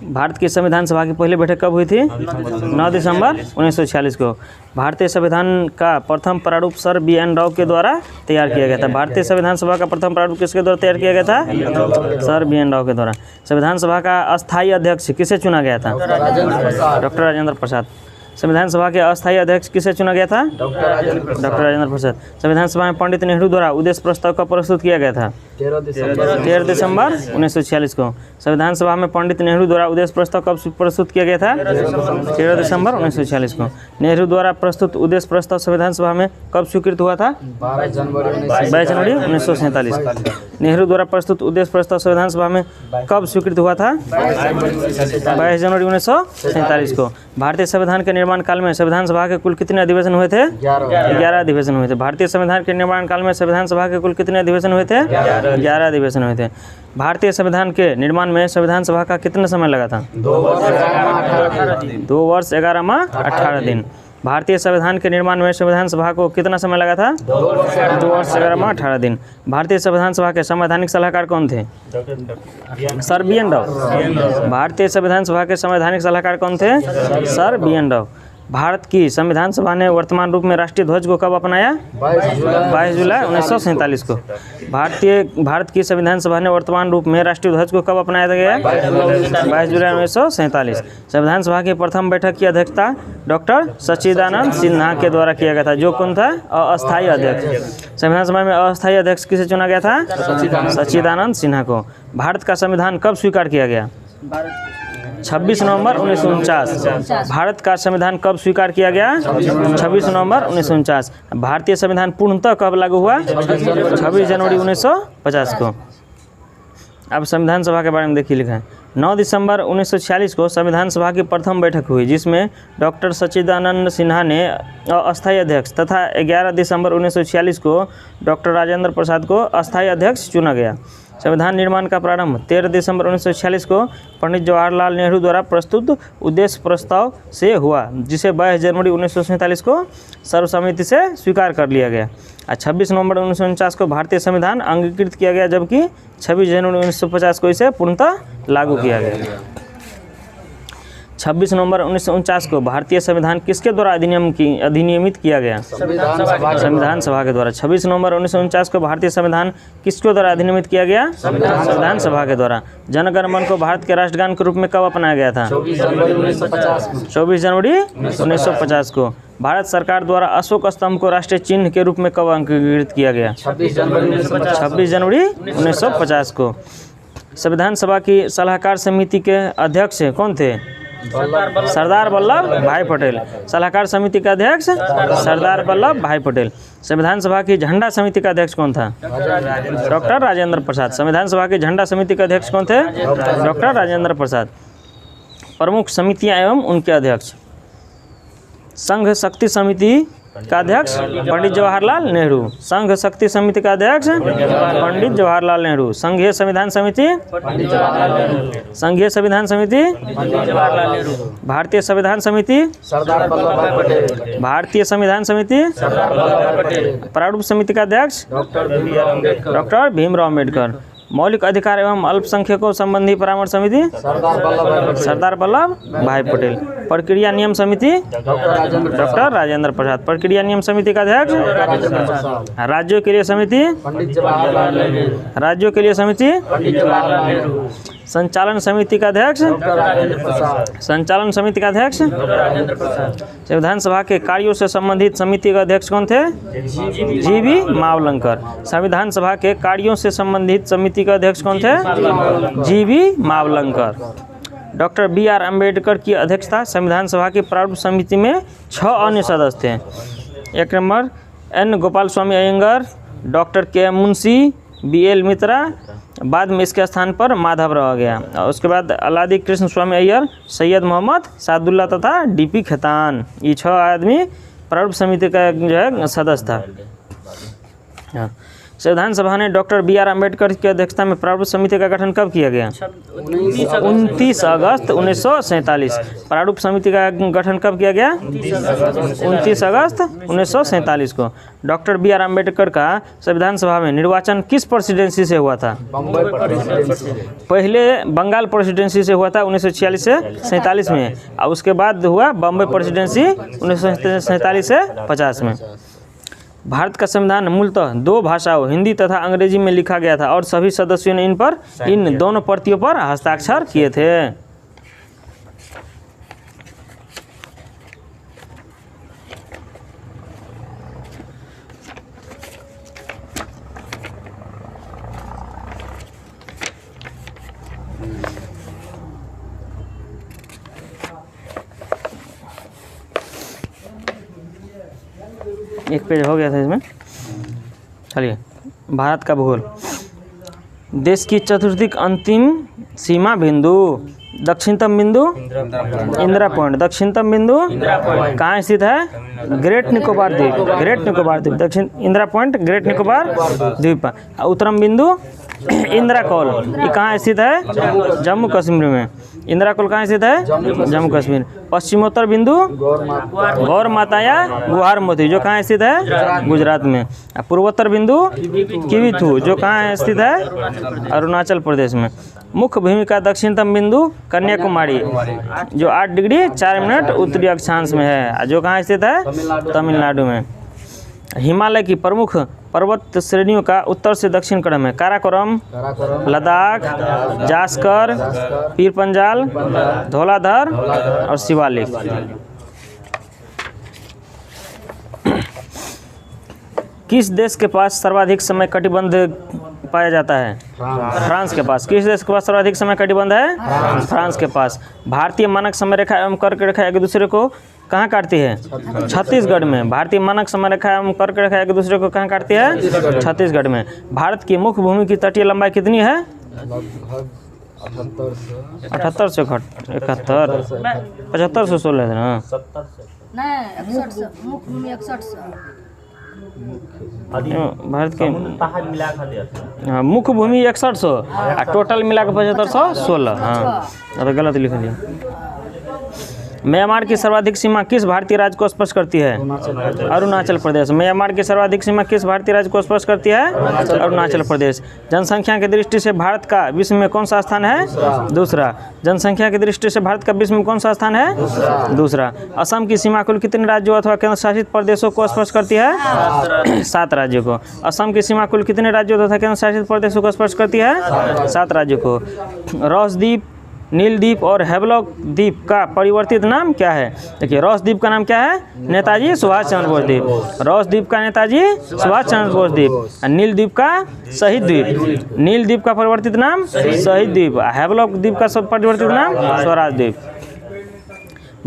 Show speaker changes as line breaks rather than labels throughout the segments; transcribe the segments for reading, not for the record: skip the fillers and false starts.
भारत की संविधान सभा की पहली बैठक कब हुई थी? 9 दिसंबर 1946 को। भारतीय संविधान का प्रथम प्रारूप सर बी.एन. राव के द्वारा तैयार किया गया था। भारतीय संविधान सभा का प्रथम प्रारूप किसके द्वारा तैयार किया गया था? Sir B N. राव के द्वारा। संविधान सभा का अस्थायी अध्यक्ष किसे चुना गया था? डॉक्टर राजेंद्र प्रसाद। संविधान सभा के अस्थायी अध्यक्ष किसे चुना गया था? डॉक्टर राजेंद्र प्रसाद। संविधान सभा में पंडित नेहरू द्वारा उद्देश्य प्रस्ताव कब प्रस्तुत किया गया था? 13 दिसंबर 1946 को। संविधान सभा में पंडित नेहरू द्वारा उद्देश्य प्रस्ताव कब प्रस्तुत किया गया था? 13 दिसंबर 1946 को। नेहरू द्वारा प्रस्तुत उद्देश्य प्रस्ताव संविधान सभा में कब स्वीकृत हुआ था? 22 जनवरी 1947। नेहरू द्वारा प्रस्तुत उद्देश्य प्रस्ताव संविधान सभा में कब स्वीकृत हुआ था? 22 जनवरी 1947 को। भारतीय संविधान के निर्माण काल में संविधान सभा के कुल कितने अधिवेशन हुए थे? 11 अधिवेशन हुए थे। भारतीय संविधान के निर्माण काल में संविधान सभा के कुल कितने अधिवेशन हुए थे? 11 अधिवेशन हुए थे। भारतीय संविधान के निर्माण में संविधान सभा का कितना समय लगा था? 2 वर्ष 11 माह 18 दिन। भारतीय संविधान के निर्माण में संविधान सभा को कितना समय लगा था? 2 वर्ष 11 माह 18 दिन। भारतीय संविधान सभा के संवैधानिक सलाहकार कौन थे? Sir B N. राव। भारतीय संविधान सभा के संवैधानिक सलाहकार कौन थे? Sir B N. राव। भारत की संविधान सभा ने वर्तमान रूप में राष्ट्रीय ध्वज को कब अपनाया? 22 जुलाई 1947 को। भारत की संविधान सभा ने वर्तमान रूप में राष्ट्रीय ध्वज को कब अपनाया गया? 22 जुलाई 1947। संविधान सभा की प्रथम बैठक की अध्यक्षता डॉक्टर सच्चिदानंद सिन्हा के द्वारा किया गया था, जो कौन था? अस्थायी अध्यक्ष। संविधान सभा में अस्थायी अध्यक्ष किसे चुना गया था? सच्चिदानंद सिन्हा को। भारत का संविधान कब स्वीकार किया गया? 26 नवंबर 1949। भारत का संविधान कब स्वीकार किया गया? 26 नवंबर 1949। भारतीय संविधान पूर्णतः कब लागू हुआ? 26 जनवरी 1950 को। अब संविधान सभा के बारे में देखिए लिखा है। 9 दिसंबर 1946 को संविधान सभा की प्रथम बैठक हुई, जिसमें डॉक्टर सच्चिदानंद सिन्हा ने अस्थायी अध्यक्ष तथा 11 दिसंबर 1946 को डॉक्टर राजेंद्र प्रसाद को अस्थायी अध्यक्ष चुना गया। संविधान निर्माण का प्रारंभ 13 दिसंबर 1946 को पंडित जवाहरलाल नेहरू द्वारा प्रस्तुत उद्देश्य प्रस्ताव से हुआ, जिसे 22 जनवरी 1947 को सर्वसम्मति से स्वीकार कर लिया गया। 26 नवंबर 1949 को भारतीय संविधान अंगीकृत किया गया, जबकि 26 जनवरी 1950 को इसे पूर्णतः लागू किया गया। 26 नवंबर 1949 को भारतीय संविधान किसके द्वारा अधिनियमित किया गया? संविधान सभा के द्वारा। 26 नवंबर 1949 को भारतीय संविधान किसके द्वारा अधिनियमित किया गया? संविधान सभा के द्वारा। जनगण मन को भारत के राष्ट्रगान के रूप में कब अपनाया गया था? 24 जनवरी 1950 को। भारत सरकार द्वारा अशोक स्तंभ को राष्ट्रीय चिन्ह के रूप में कब अंगीकृत किया गया? 26 जनवरी 1950 को। संविधान सभा की सलाहकार समिति के अध्यक्ष कौन थे? सरदार वल्लभ भाई पटेल। सलाहकार समिति का अध्यक्ष सरदार वल्लभ भाई पटेल। संविधान सभा की झंडा समिति का अध्यक्ष कौन था? डॉक्टर राजेंद्र प्रसाद। संविधान सभा की झंडा समिति के अध्यक्ष कौन थे? डॉक्टर राजेंद्र प्रसाद। प्रमुख समितियां एवं उनके अध्यक्ष। संघ शक्ति समिति का अध्यक्ष पंडित जवाहरलाल नेहरू। संघ शक्ति समिति का अध्यक्ष पंडित जवाहरलाल नेहरू। संघीय संविधान समिति भारतीय संविधान समिति भारतीय संविधान समिति प्रारूप समिति का अध्यक्ष डॉक्टर भीमराव अम्बेडकर। मौलिक अधिकार एवं अल्पसंख्यकों संबंधी परामर्श समिति सरदार वल्लभ भाई पटेल। प्रक्रिया नियम समिति डॉक्टर राजेंद्र प्रसाद। प्रक्रिया नियम समिति का अध्यक्ष राज्यों के लिए समिति संचालन समिति का अध्यक्ष संविधान सभा के कार्यों से संबंधित समिति का अध्यक्ष कौन थे? जी.बी. मावलंकर। संविधान सभा के कार्यों से संबंधित समिति का अध्यक्ष कौन थे? G B. Mavalankar. Doctor B R. Ambedkar की अध्यक्षता संविधान सभा की प्रारूप समिति में 6 अन्य सदस्य थे। 1 number N. Gopal Swami Iyengar, doctor के. मुंशी, बी.एल. मित्रा। बाद में इसके स्थान पर माधव रह गया। और उसके बाद अलादी कृष्ण स्वामी अय्यर, सैयद मोहम्मद सादुल्ला तथा डी.पी. खेतान। ये 6 आदमी प्रारूप समिति का जो है सदस्य था। संविधान सभा ने डॉक्टर बी आर अम्बेडकर की अध्यक्षता में प्रारूप समिति का गठन कब किया गया? 29 अगस्त 1947। प्रारूप समिति का गठन कब किया गया? 29 अगस्त 1947 को। डॉक्टर बी आर अम्बेडकर का संविधान सभा में निर्वाचन किस प्रेसिडेंसी से हुआ था? पहले बंगाल प्रेसिडेंसी से हुआ था 1946 से 47 में, और उसके बाद हुआ बम्बई प्रेसिडेंसी 1947 से 50 में। भारत का संविधान मूलतः 2 भाषाओं हिंदी तथा अंग्रेजी में लिखा गया था और सभी सदस्यों ने इन दोनों प्रतियों पर हस्ताक्षर किए थे। एक पेज हो गया था इसमें। चलिए, भारत का भूगोल। देश की चतुर्दिक अंतिम सीमा बिंदु, दक्षिणतम बिंदु इंदिरा पॉइंट। दक्षिणतम बिंदु कहाँ स्थित है? ग्रेट निकोबार द्वीप। ग्रेट निकोबार द्वीप दक्षिण इंदिरा पॉइंट, ग्रेट निकोबार द्वीप। उत्तरम बिंदु इंदिरा कौल, ये कहाँ स्थित है? जम्मू कश्मीर में। इंदिरा कौल कहाँ स्थित है? जम्मू कश्मीर। पश्चिमोत्तर बिंदु गौर माता या गुहार मोती, जो कहाँ स्थित है? गुजरात में। पूर्वोत्तर बिंदु किविथु, जो कहाँ स्थित है? अरुणाचल प्रदेश में। मुख्य भूमि का दक्षिणतम बिंदु कन्याकुमारी, जो 8 डिग्री 4 मिनट उत्तरी अक्षांश में है, जो कहाँ स्थित है? तमिलनाडु में। हिमालय की प्रमुख पर्वत श्रेणियों का उत्तर से दक्षिण क्रम है। काराकोरम, लद्दाख, जास्कर, पीर पंजाल, धौलाधर और शिवालिक। किस देश के पास सर्वाधिक समय कटिबंध पाया जाता है? फ्रांस के पास। किस देश के पास सर्वाधिक समय कटिबंध है? फ्रांस के पास। भारतीय मानक समय रेखा एवं कर्क रेखा एक दूसरे को कहाँ काटती है? छत्तीसगढ़ में। भारतीय मानक समय रेखा एवं कर्क रेखा एक दूसरे को कहाँ काटती है? छत्तीसगढ़ में। भारत की मुख्य भूमि की तटीय लंबाई कितनी है? 78 घट 71 7516 है ना? भारत के हाँ, मुख्य भूमि 6100 और टोटल मिला के 7516। हाँ, तो गलत लिख दिया। म्यांमार की सर्वाधिक सीमा किस भारतीय राज्य को स्पर्श करती है? अरुणाचल प्रदेश। म्यांमार की सर्वाधिक सीमा किस भारतीय राज्य को स्पर्श करती है? अरुणाचल प्रदेश। जनसंख्या की दृष्टि से भारत का विश्व में कौन सा स्थान है? दूसरा। जनसंख्या की दृष्टि से भारत का विश्व में कौन सा स्थान है? दूसरा। असम की सीमा कुल कितने राज्यों अथवा केंद्र शासित प्रदेशों को स्पर्श करती है? 7 राज्यों को। असम की सीमा कुल कितने राज्यों तथा केंद्र शासित प्रदेशों को स्पर्श करती है? 7 राज्यों को। रॉस द्वीप, नील द्वीप और हैवलॉक द्वीप का परिवर्तित नाम क्या है? देखिए, रॉस द्वीप का नाम क्या है? नेताजी सुभाष चंद्र बोस द्वीप। रॉस द्वीप का नेताजी सुभाष चंद्र बोस द्वीप। नील द्वीप का शहीद द्वीप। नील द्वीप का परिवर्तित नाम शहीद द्वीप। हैवलॉक द्वीप का परिवर्तित नाम स्वराज द्वीप।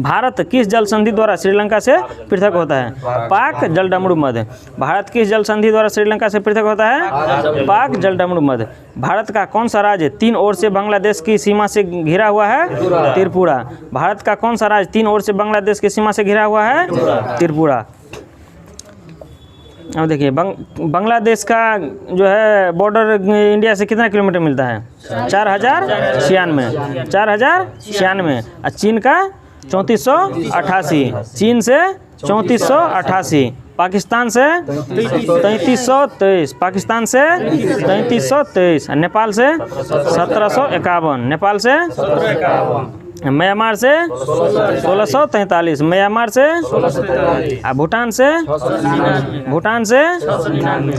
भारत किस जल संधि द्वारा श्रीलंका से पृथक होता है? पाक जलडमरू मध्य। भारत किस जल संधि द्वारा श्रीलंका से पृथक होता है? पाक जलडमरू मध्य। भारत का कौन सा राज्य 3 ओर से बांग्लादेश की सीमा से घिरा हुआ है? त्रिपुरा। भारत का कौन सा राज्य 3 ओर से बांग्लादेश की सीमा से घिरा हुआ है? त्रिपुरा। अब देखिए, बांग्लादेश का जो है बॉर्डर इंडिया से कितना किलोमीटर मिलता है? 4096। 4096। और चीन का 3488। चीन से 3488। पाकिस्तान से 3323। पाकिस्तान से 3323। नेपाल से 1751। नेपाल से म्यांमार से 1643। म्यांमार से भूटान से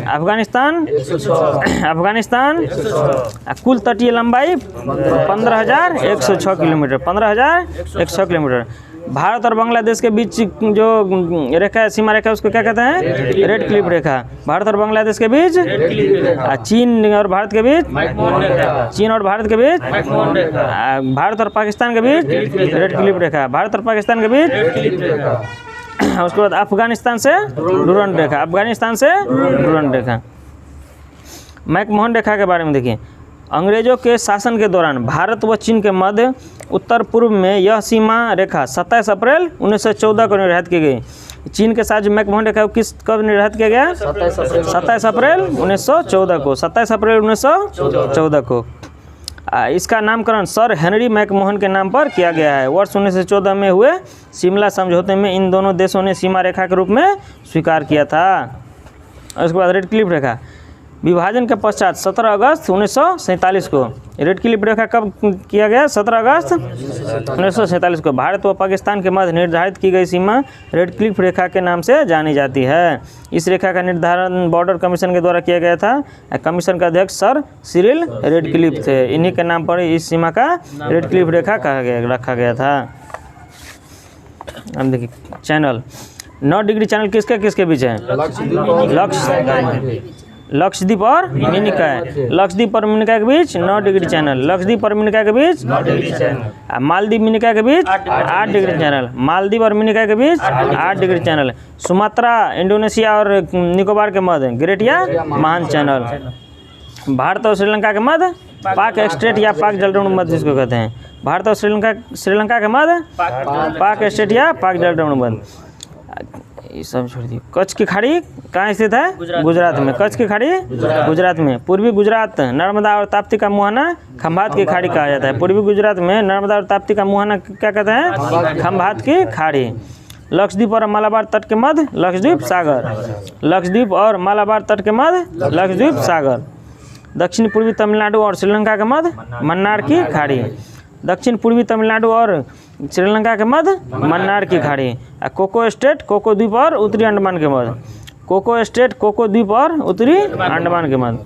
अफगानिस्तान कुल तटीय लंबाई 15,106 किलोमीटर। 15,106 किलोमीटर। भारत और बांग्लादेश के बीच जो रेखा सीमा रेखा उसको क्या कहते हैं? रेड क्लिफ रेखा। भारत और बांग्लादेश के बीच, चीन और भारत के बीच, भारत और पाकिस्तान के बीच रेड क्लिफ रेखा। भारत और पाकिस्तान के बीच। उसके बाद अफगानिस्तान से डुरंड रेखा। अफगानिस्तान से डुरंड रेखा। मैकमोहन रेखा के बारे में देखिए। अंग्रेजों के शासन के दौरान भारत व चीन के मध्य उत्तर पूर्व में यह सीमा रेखा 27 अप्रैल 1914 को निर्धारित की गई। चीन के साथ जो मैकमोहन रेखा किस कब निर्धारित किया गया? 27 अप्रैल 1914 को, 27 अप्रैल 1914 को। इसका नामकरण सर हेनरी मैकमोहन के नाम पर किया गया है। वर्ष 1914 में हुए शिमला समझौते में इन दोनों देशों ने सीमा रेखा के रूप में स्वीकार किया था। और उसके बाद रेड क्लिफ रेखा विभाजन के पश्चात 17 अगस्त 1947 को, रेड क्लिफ रेखा कब किया गया? 17 अगस्त 1947 को। भारत व पाकिस्तान के मध्य निर्धारित की गई सीमा रेड क्लिफ रेखा के नाम से जानी जाती है। इस रेखा का निर्धारण बॉर्डर कमीशन के द्वारा किया गया था। कमीशन का अध्यक्ष सर सिरिल रेड क्लिफ थे। इन्हीं के नाम पर इस सीमा का रेड क्लिफ रेखा रखा गया था। अब देखिए चैनल 9 डिग्री चैनल किसके किसके बीच है? लक्षद्वीप और मिनिकॉय। लक्षद्वीप और मिनिकॉय के बीच 9 डिग्री चैनल। लक्षद्वीप और मिनिकॉय के बीच 9 डिग्री चैनल। मालदीव मिनिकॉय के बीच 8 डिग्री चैनल। मालदीव और मिनिकॉय के बीच 8 डिग्री चैनल। सुमात्रा इंडोनेशिया और निकोबार के मध्य ग्रेट या महान चैनल। भारत और श्रीलंका के मध्य पाक स्टेट या पाक जलदंड मध्य जिसको कहते हैं। भारत और श्रीलंका के मध्य पाक स्टेट या पाक जलदंड मध्य। ये सब छोड़ दिए। कच्छ की खाड़ी कहाँ स्थित है? गुजरात में। कच्छ की खाड़ी गुजरात में। पूर्वी गुजरात नर्मदा और ताप्ती का मुहाना खंभात की खाड़ी कहा जाता है। पूर्वी गुजरात में नर्मदा और ताप्ती का मुहाना क्या कहते हैं? खंभात की खाड़ी। लक्षद्वीप और मालाबार तट के मध्य लक्षद्वीप सागर। लक्षद्वीप और मालाबार तट के मध्य लक्षद्वीप सागर। दक्षिण पूर्वी तमिलनाडु और श्रीलंका के मध्य मन्नार की खाड़ी। दक्षिण पूर्वी तमिलनाडु और श्रीलंका के मध्य मन्नार की खाड़ी। कोको स्टेट कोको द्वीप और उत्तरी अंडमान के मध्य। कोको स्टेट कोको द्वीप और उत्तरी अंडमान के मध्य।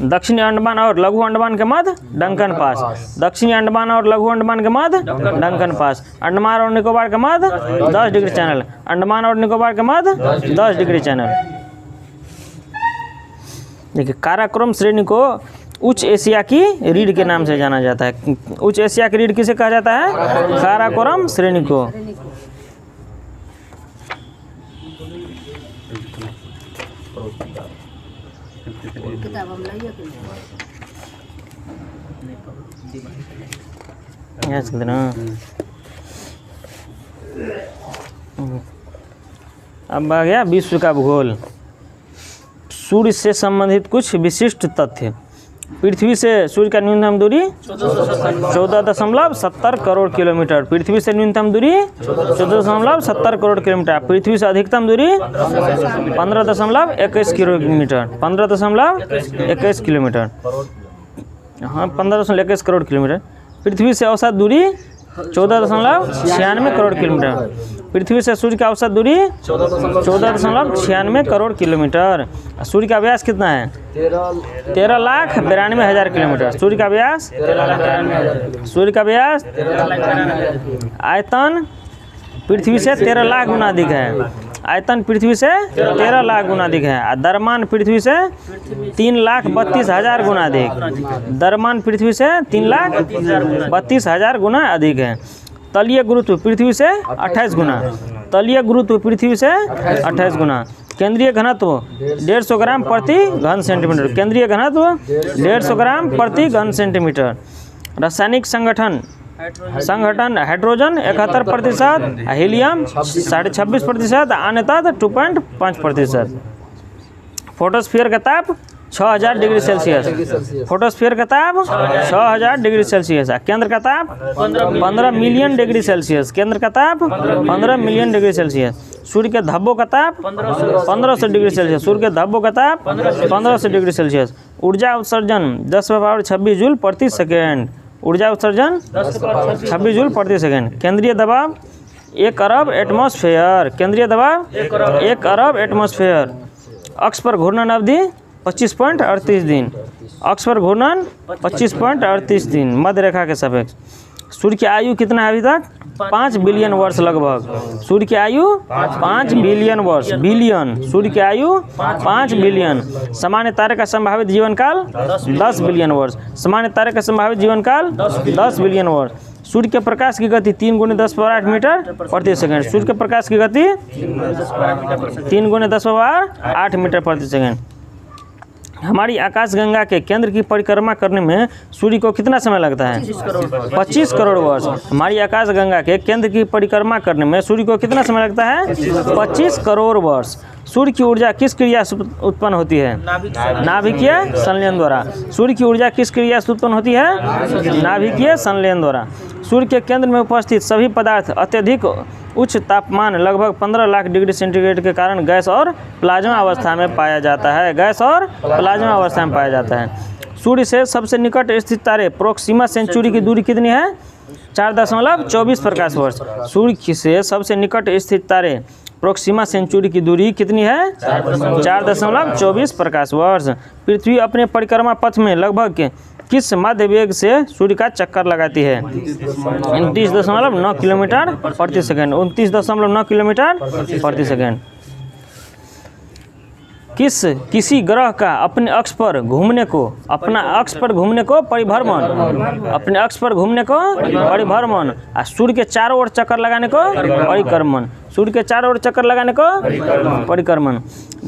दक्षिणी अंडमान और लघु अंडमान के मध्य डंकन पास। दक्षिणी अंडमान और लघु अंडमान के मध्य डंकन पास। अंडमान और निकोबार के मध्य 10 डिग्री चैनल। अंडमान और निकोबार के मध्य 10 डिग्री चैनल। देखिए काराकोरम श्रेणी को उच्च एशिया की रीढ़ के नाम से जाना जाता है। उच्च एशिया की रीढ़ किसे कहा जाता है? काराकोरम श्रेणी को। अब आ गया विश्व का भूगोल। सूर्य से संबंधित कुछ विशिष्ट तथ्य। पृथ्वी से सूर्य का न्यूनतम दूरी 14.70 करोड़ किलोमीटर। पृथ्वी से न्यूनतम दूरी 14.70 करोड़ किलोमीटर। पृथ्वी से अधिकतम दूरी 15.21 किलोमीटर। 15.21 किलोमीटर। हाँ 15.21 करोड़ किलोमीटर। पृथ्वी से औसत दूरी 14.96 करोड़ किलोमीटर। पृथ्वी से सूर्य का औसत दूरी 14.96 करोड़ किलोमीटर। सूर्य का व्यास कितना है? 13,92,000 किलोमीटर। सूर्य का व्यास आयतन पृथ्वी से 13 लाख गुना अधिक है। आयतन पृथ्वी से 13 लाख गुना अधिक है। द्रव्यमान पृथ्वी से 3,32,000 गुना अधिक। द्रव्यमान पृथ्वी से 3,32,000 गुना अधिक है। तलीय गुरुत्व पृथ्वी से 28 गुना। तलीय गुरुत्व पृथ्वी से 28 गुना। केंद्रीय घनत्व 150 ग्राम प्रति घन सेंटीमीटर। केंद्रीय घनत्व 150 ग्राम प्रति घन सेंटीमीटर। रासायनिक संगठन हाइड्रोजन 71%, हीलियम 26.5%, अन्य तत्व 2.5%। फोटोस्फीयर का ताप 6000 डिग्री सेल्सियस। फोटोस्फीयर का ताप 6000 डिग्री सेल्सियस। केंद्र का ताप 15 मिलियन डिग्री सेल्सियस। केंद्र का ताप 15 मिलियन डिग्री सेल्सियस। सूर्य के धब्बों का ताप 1500 डिग्री सेल्सियस। सूर्य के धब्बों का ताप 1500 डिग्री सेल्सियस। ऊर्जा उत्सर्जन 10⁻26 जूल प्रति सेकेंड। ऊर्जा उत्सर्जन 26 जूल प्रति सेकेंड। केंद्रीय दबाव 1 अरब एटमॉस्फेयर। केंद्रीय दबाव 1 अरब एटमॉस्फेयर। अक्ष पर घूर्णन अवधि 25.38 दिन। अक्ष पर घूर्णन 25.38 दिन मध्य रेखा के सापेक्ष। सूर्य की आयु कितना है अभी तक? 5 बिलियन वर्ष लगभग। सूर्य की आयु 5 बिलियन वर्ष। बिलियन। सूर्य की आयु 5 बिलियन। सामान्य तारे का संभावित जीवन काल 10 बिलियन वर्ष। सामान्य तारे का संभावित जीवन काल 10 बिलियन वर्ष। सूर्य के प्रकाश की गति 3 × 10⁸ मीटर प्रति सेकंड। सूर्य के प्रकाश की गति 3 × 10⁸ मीटर प्रति सेकंड। हमारी आकाशगंगा के केंद्र की परिक्रमा करने में सूर्य को कितना समय लगता है? 25 करोड़ वर्ष। हमारी आकाशगंगा के केंद्र की परिक्रमा करने में सूर्य को कितना समय लगता है? 25 करोड़ वर्ष। सूर्य की ऊर्जा किस क्रिया से उत्पन्न होती है? नाभिकीय संलयन द्वारा। सूर्य की ऊर्जा किस क्रिया से उत्पन्न होती है? नाभिकीय संलयन द्वारा। सूर्य के केंद्र में उपस्थित सभी पदार्थ अत्यधिक उच्च तापमान लगभग 15 लाख डिग्री सेंटीग्रेड के कारण गैस और प्लाज्मा अवस्था में पाया जाता है। गैस और प्लाज्मा अवस्था में पाया जाता है। सूर्य से सबसे निकट स्थित तारे प्रोक्सिमा सेंचुरी की दूरी कितनी है? 4.24 प्रकाश वर्ष। सूर्य से सबसे निकट स्थित तारे प्रोक्सिमा सेंचुरी की दूरी कितनी है? 4.24 प्रकाश वर्ष। पृथ्वी अपने परिक्रमा पथ में लगभग किस माध्य वेग से सूर्य का चक्कर लगाती है? 29.9 किलोमीटर प्रति सेकंड। 29.9 किलोमीटर प्रति सेकंड। किसी ग्रह का अपने अक्ष पर घूमने को परिभ्रमण, अपने अक्ष पर घूमने को परिभ्रमण और सूर्य के चारों ओर चक्कर लगाने को परिक्रमण। सूर्य के चारों ओर चक्कर लगाने को परिक्रमण।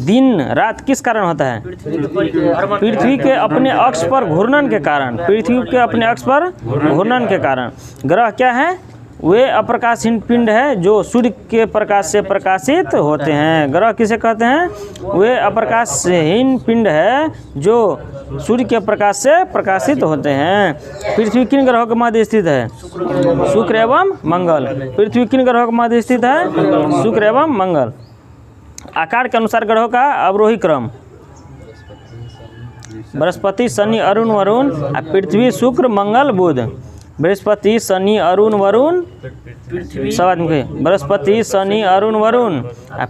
दिन रात किस कारण होता है? पृथ्वी के अपने अक्ष पर घूर्णन के कारण। पृथ्वी के अपने अक्ष पर घूर्णन के कारण। ग्रह क्या है? वे अप्रकाशहीन पिंड है जो सूर्य के प्रकाश से प्रकाशित होते हैं। ग्रह किसे कहते हैं? वे अप्रकाशहीन पिंड है जो सूर्य के प्रकाश से प्रकाशित होते हैं। पृथ्वी किन ग्रहों के मध्य स्थित है? शुक्र एवं मंगल। पृथ्वी किन ग्रहों के मध्य स्थित है? शुक्र एवं मंगल। आकार के अनुसार ग्रहों का अवरोही क्रम: बृहस्पति, शनि, अरुण, वरुण। पृथ्वी, शुक्र, मंगल, बुध। बृहस्पति, शनि, अरुण, वरुण। सब आदमी बृहस्पति, शनि, अरुण, वरुण।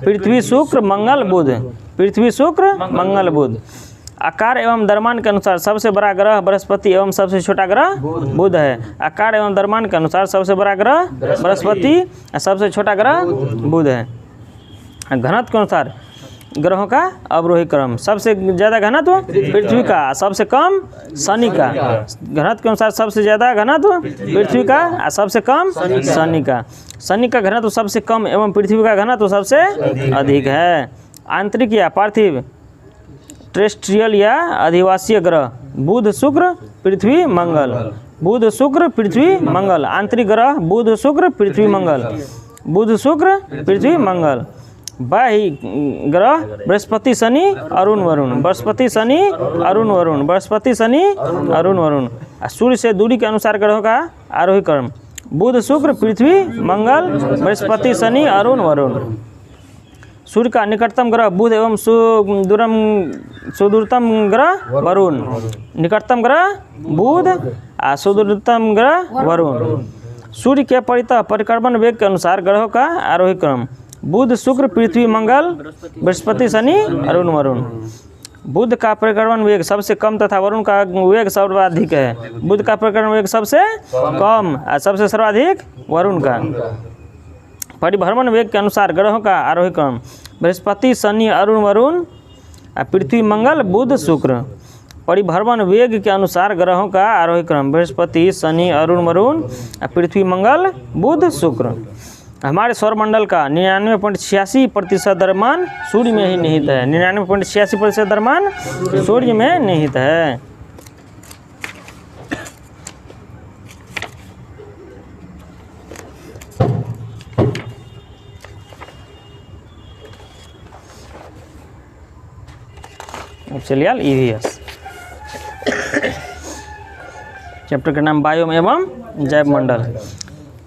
पृथ्वी, शुक्र, मंगल, बुध। पृथ्वी, शुक्र, मंगल, बुध। आकार एवं द्रव्यमान के अनुसार सबसे बड़ा ग्रह बृहस्पति एवं सबसे छोटा ग्रह बुध है। आकार एवं द्रव्यमान के अनुसार सबसे बड़ा ग्रह बृहस्पति और सबसे छोटा ग्रह बुध है। घनत्व के अनुसार ग्रहों का अवरोही क्रम: सबसे ज़्यादा घनत्व पृथ्वी का, सबसे कम शनि का। घनत्व के अनुसार सबसे ज़्यादा घनत्व पृथ्वी का और सबसे कम शनि का। शनि का घनत्व सबसे कम एवं पृथ्वी का घनत्व सबसे अधिक है। आंतरिक या पार्थिव टेरेस्ट्रियल या अधिवासीय ग्रह: बुध, शुक्र, पृथ्वी, मंगल। बुध, शुक्र, पृथ्वी, मंगल। आंतरिक ग्रह: बुध, शुक्र, पृथ्वी, मंगल। बुध, शुक्र, पृथ्वी, मंगल। बाह्य ग्रह: बृहस्पति, शनि, अरुण, वरुण। बृहस्पति, शनि, अरुण, वरुण। बृहस्पति, शनि, अरुण, वरुण। सूर्य से दूरी के अनुसार ग्रहों का आरोही क्रम: बुध, शुक्र, पृथ्वी, मंगल, बृहस्पति, शनि, अरुण, वरुण। सूर्य का निकटतम ग्रह बुध एवं सुदूरतम ग्रह वरुण। निकटतम ग्रह बुध और सुदूरतम ग्रह वरुण। सूर्य के परितः परिक्रमण वेग के अनुसार ग्रहों का आरोही क्रम: बुध, शुक्र, पृथ्वी, मंगल, बृहस्पति, शनि, अरुण, वरुण। बुध का परिक्रमण वेग सबसे कम तथा वरुण का वेग सर्वाधिक है। बुध का परिक्रमण वेग सबसे कम और सबसे सर्वाधिक वरुण का। परिभ्रमण वेग के अनुसार ग्रहों का आरोही क्रम: बृहस्पति, शनि, अरुण, वरुण। पृथ्वी, मंगल, बुध, शुक्र। परिभ्रमण वेग के अनुसार ग्रहों का आरोही क्रम: बृहस्पति, शनि, अरुण, वरुण। पृथ्वी, मंगल, बुध, शुक्र। हमारे सौरमंडल का 99.86% द्रव्यमान सूर्य में ही निहित है। 99.86% द्रव्यमान सूर्य में निहित है। चलिए ईवीएस चैप्टर का नाम बायोम एवं जैव मंडल।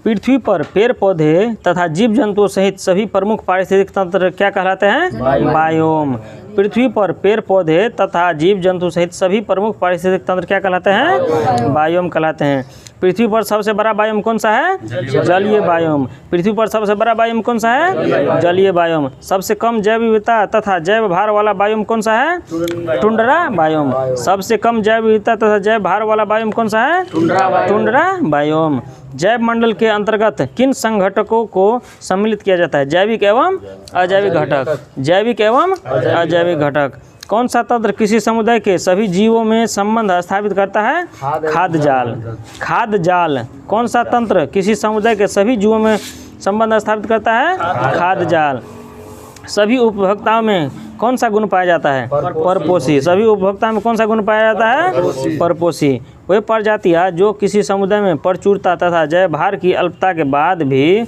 पृथ्वी पर पेड़ पौधे तथा जीव जंतुओं सहित सभी प्रमुख पारिस्थितिक तंत्र क्या कहलाते हैं? बायोम। पृथ्वी पर पेड़ पौधे तथा जीव जंतु सहित सभी प्रमुख पारिस्थितिक तंत्र क्या कहलाते हैं? बायोम कहलाते हैं। पृथ्वी पर सबसे बड़ा बायोम कौन सा है? जलीय बायोम। पृथ्वी पर सबसे बड़ा बायोम कौन सा है? जलीय बायोम। सबसे कम जैव विविधता तथा जैव भार वाला बायोम कौन सा है? Tundra biome. सबसे कम जैव विविधता तथा जैव भार वाला बायोम कौन सा है? Tundra biome. जैव मंडल के अंतर्गत किन संघटकों को सम्मिलित किया जाता है? जैविक एवं अजैविक घटक। जैविक एवं अजैविक घटक। कौन सा तंत्र किसी समुदाय के सभी जीवों में संबंध स्थापित करता है? खाद्य जाल। खाद्य जाल। कौन सा तंत्र किसी समुदाय के सभी जीवों में संबंध स्थापित करता है? खाद्य जाल। सभी उपभोक्ताओं में कौन सा गुण पाया जाता है? परपोषी। सभी उपभोक्ता में कौन सा गुण पाया जाता है? परपोषी। वे प्रजातियाँ जो किसी समुदाय में प्रचुरता तथा जय भार की अल्पता के बाद भी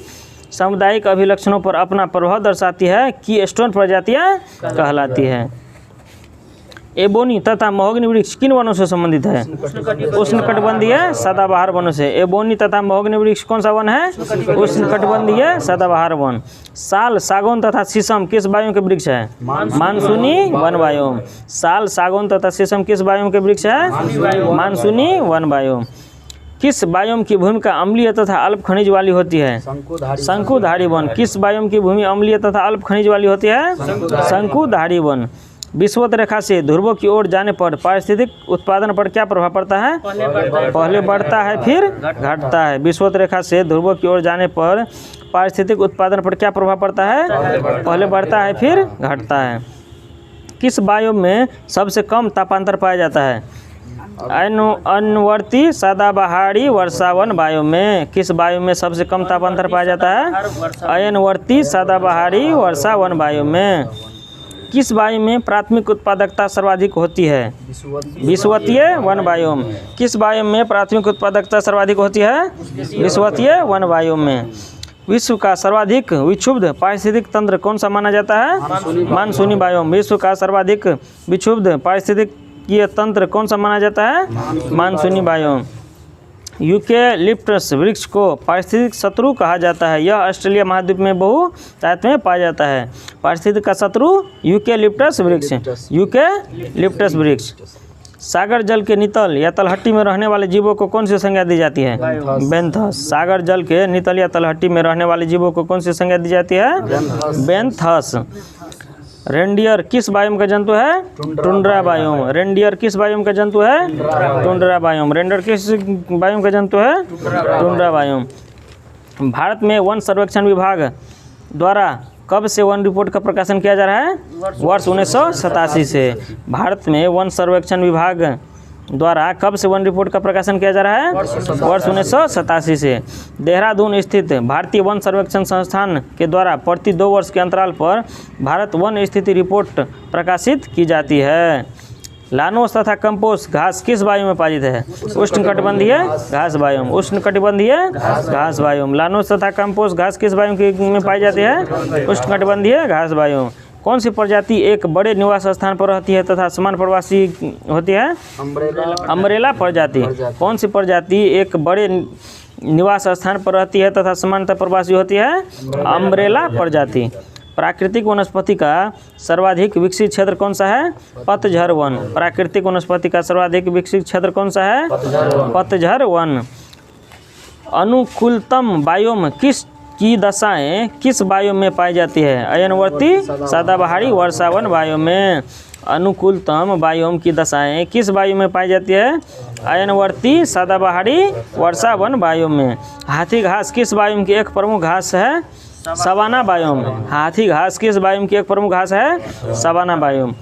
सामुदायिक अभिलक्षणों पर अपना प्रभाव दर्शाती है की स्टोन प्रजातियाँ कहलाती है। एबोनी तथा महोगनी वृक्ष किन वनों से संबंधित है? उष्णकटिबंधीय सदाबहार वनों से। एबोनी तथा महोगनी वृक्ष कौन सा वन है? उष्णकटिबंधीय सदाबहार वन। साल, सागौन तथा शीशम किस वायु के वृक्ष है? मानसूनी वन वायुम। साल, सागौन तथा शीशम किस वायु के वृक्ष है? मानसूनी वन वायुम। किस वायुम की भूमिका अम्लीय तथा अल्प खनिज वाली होती है? शंकुधारी वन। किस वायुम की भूमि अम्लीय तथा अल्प खनिज वाली होती है? शंकुधारी वन। विषुवत रेखा से ध्रुवों की ओर जाने पर पारिस्थितिक उत्पादन पर क्या प्रभाव पड़ता है? पहले बढ़ता है फिर घटता है। विषुवत रेखा से ध्रुवों की ओर जाने पर पारिस्थितिक उत्पादन पर क्या प्रभाव पड़ता है? पहले बढ़ता है फिर घटता है। किस वायु में सबसे कम तापांतर पाया जाता है? अनवर्ती सदाबहारी वर्षावन वायु में। किस वायु में सबसे कम तापांतर पाया जाता है? अयनवर्ती सदाबहारी वर्षावन वायु में। किस वायु में प्राथमिक उत्पादकता सर्वाधिक होती है? विषुवतीय वन वायु में। किस वायु में प्राथमिक उत्पादकता सर्वाधिक होती है? विषुवतीय वन वायु में। विश्व का सर्वाधिक विक्षुब्ध पारिस्थितिक तंत्र कौन सा माना जाता है? मानसूनी वायु में। विश्व का सर्वाधिक विक्षुब्ध पारिस्थितिकीय तंत्र कौन सा माना जाता है? मानसूनी वायु। यूकेलिप्टस वृक्ष को पारिस्थितिक शत्रु कहा जाता है। यह ऑस्ट्रेलिया महाद्वीप में बहुतायत में पाया जाता है। पारिस्थितिक का शत्रु यूकेलिप्टस वृक्ष। यूकेलिप्टस वृक्ष। सागर जल के नितल या तलहटी में रहने वाले जीवों को कौन सी संज्ञा दी जाती है? बेंथस। सागर जल के नितल या तलहटी में रहने वाले जीवों को कौन सी संज्ञा दी जाती है? बेंथस। रेंडियर किस वायुम का जंतु है? टुंड्रा वायुम। रेंडियर किस वायुम का जंतु है? टुंड्रा वायुम। रेंडियर किस वायुम का जंतु है? टुंड्रा वायुम। भारत में वन सर्वेक्षण विभाग द्वारा कब से वन रिपोर्ट का प्रकाशन किया जा रहा है? वर्ष 1987 से। भारत में वन सर्वेक्षण विभाग द्वारा कब से वन रिपोर्ट का प्रकाशन किया जा रहा है? वर्ष 1987 से। देहरादून स्थित भारतीय वन सर्वेक्षण संस्थान के द्वारा प्रति 2 वर्ष के अंतराल पर भारत वन स्थिति रिपोर्ट प्रकाशित की जाती है। लानोस तथा कंपोस्ट घास किस वायु में पाजित है? उष्णकटिबंधीय घास वायुम। उष्णकटिबंधीय घास वायुम। लानोस तथा कंपोस्ट घास किस वायु में पाई जाती है? उष्णकटिबंधीय घास वायुम। कौन सी प्रजाति एक बड़े निवास स्थान पर रहती है तथा समान प्रवासी होती है? अम्ब्रेला प्रजाति। कौन सी प्रजाति एक बड़े निवास स्थान पर रहती है तथा समानता प्रवासी होती है? अम्ब्रेला प्रजाति। प्राकृतिक वनस्पति का सर्वाधिक विकसित क्षेत्र कौन सा है? पतझड़ वन। प्राकृतिक वनस्पति का सर्वाधिक विकसित क्षेत्र कौन सा है? पतझड़ वन। अनुकूलतम वायुम की दशाएं किस वायु में पाई जाती है? अयनवर्ती सदाबहारी वर्षावन वायु में। अनुकूलतम वायुओं की दशाएं किस वायु में पाई जाती है? अयनवर्ती सदाबहारी वर्षावन वायु में। हाथी घास किस वायु की एक प्रमुख घास है? सवाना वायुम। हाथी घास किस वायु की एक प्रमुख घास है? सवाना वायुम।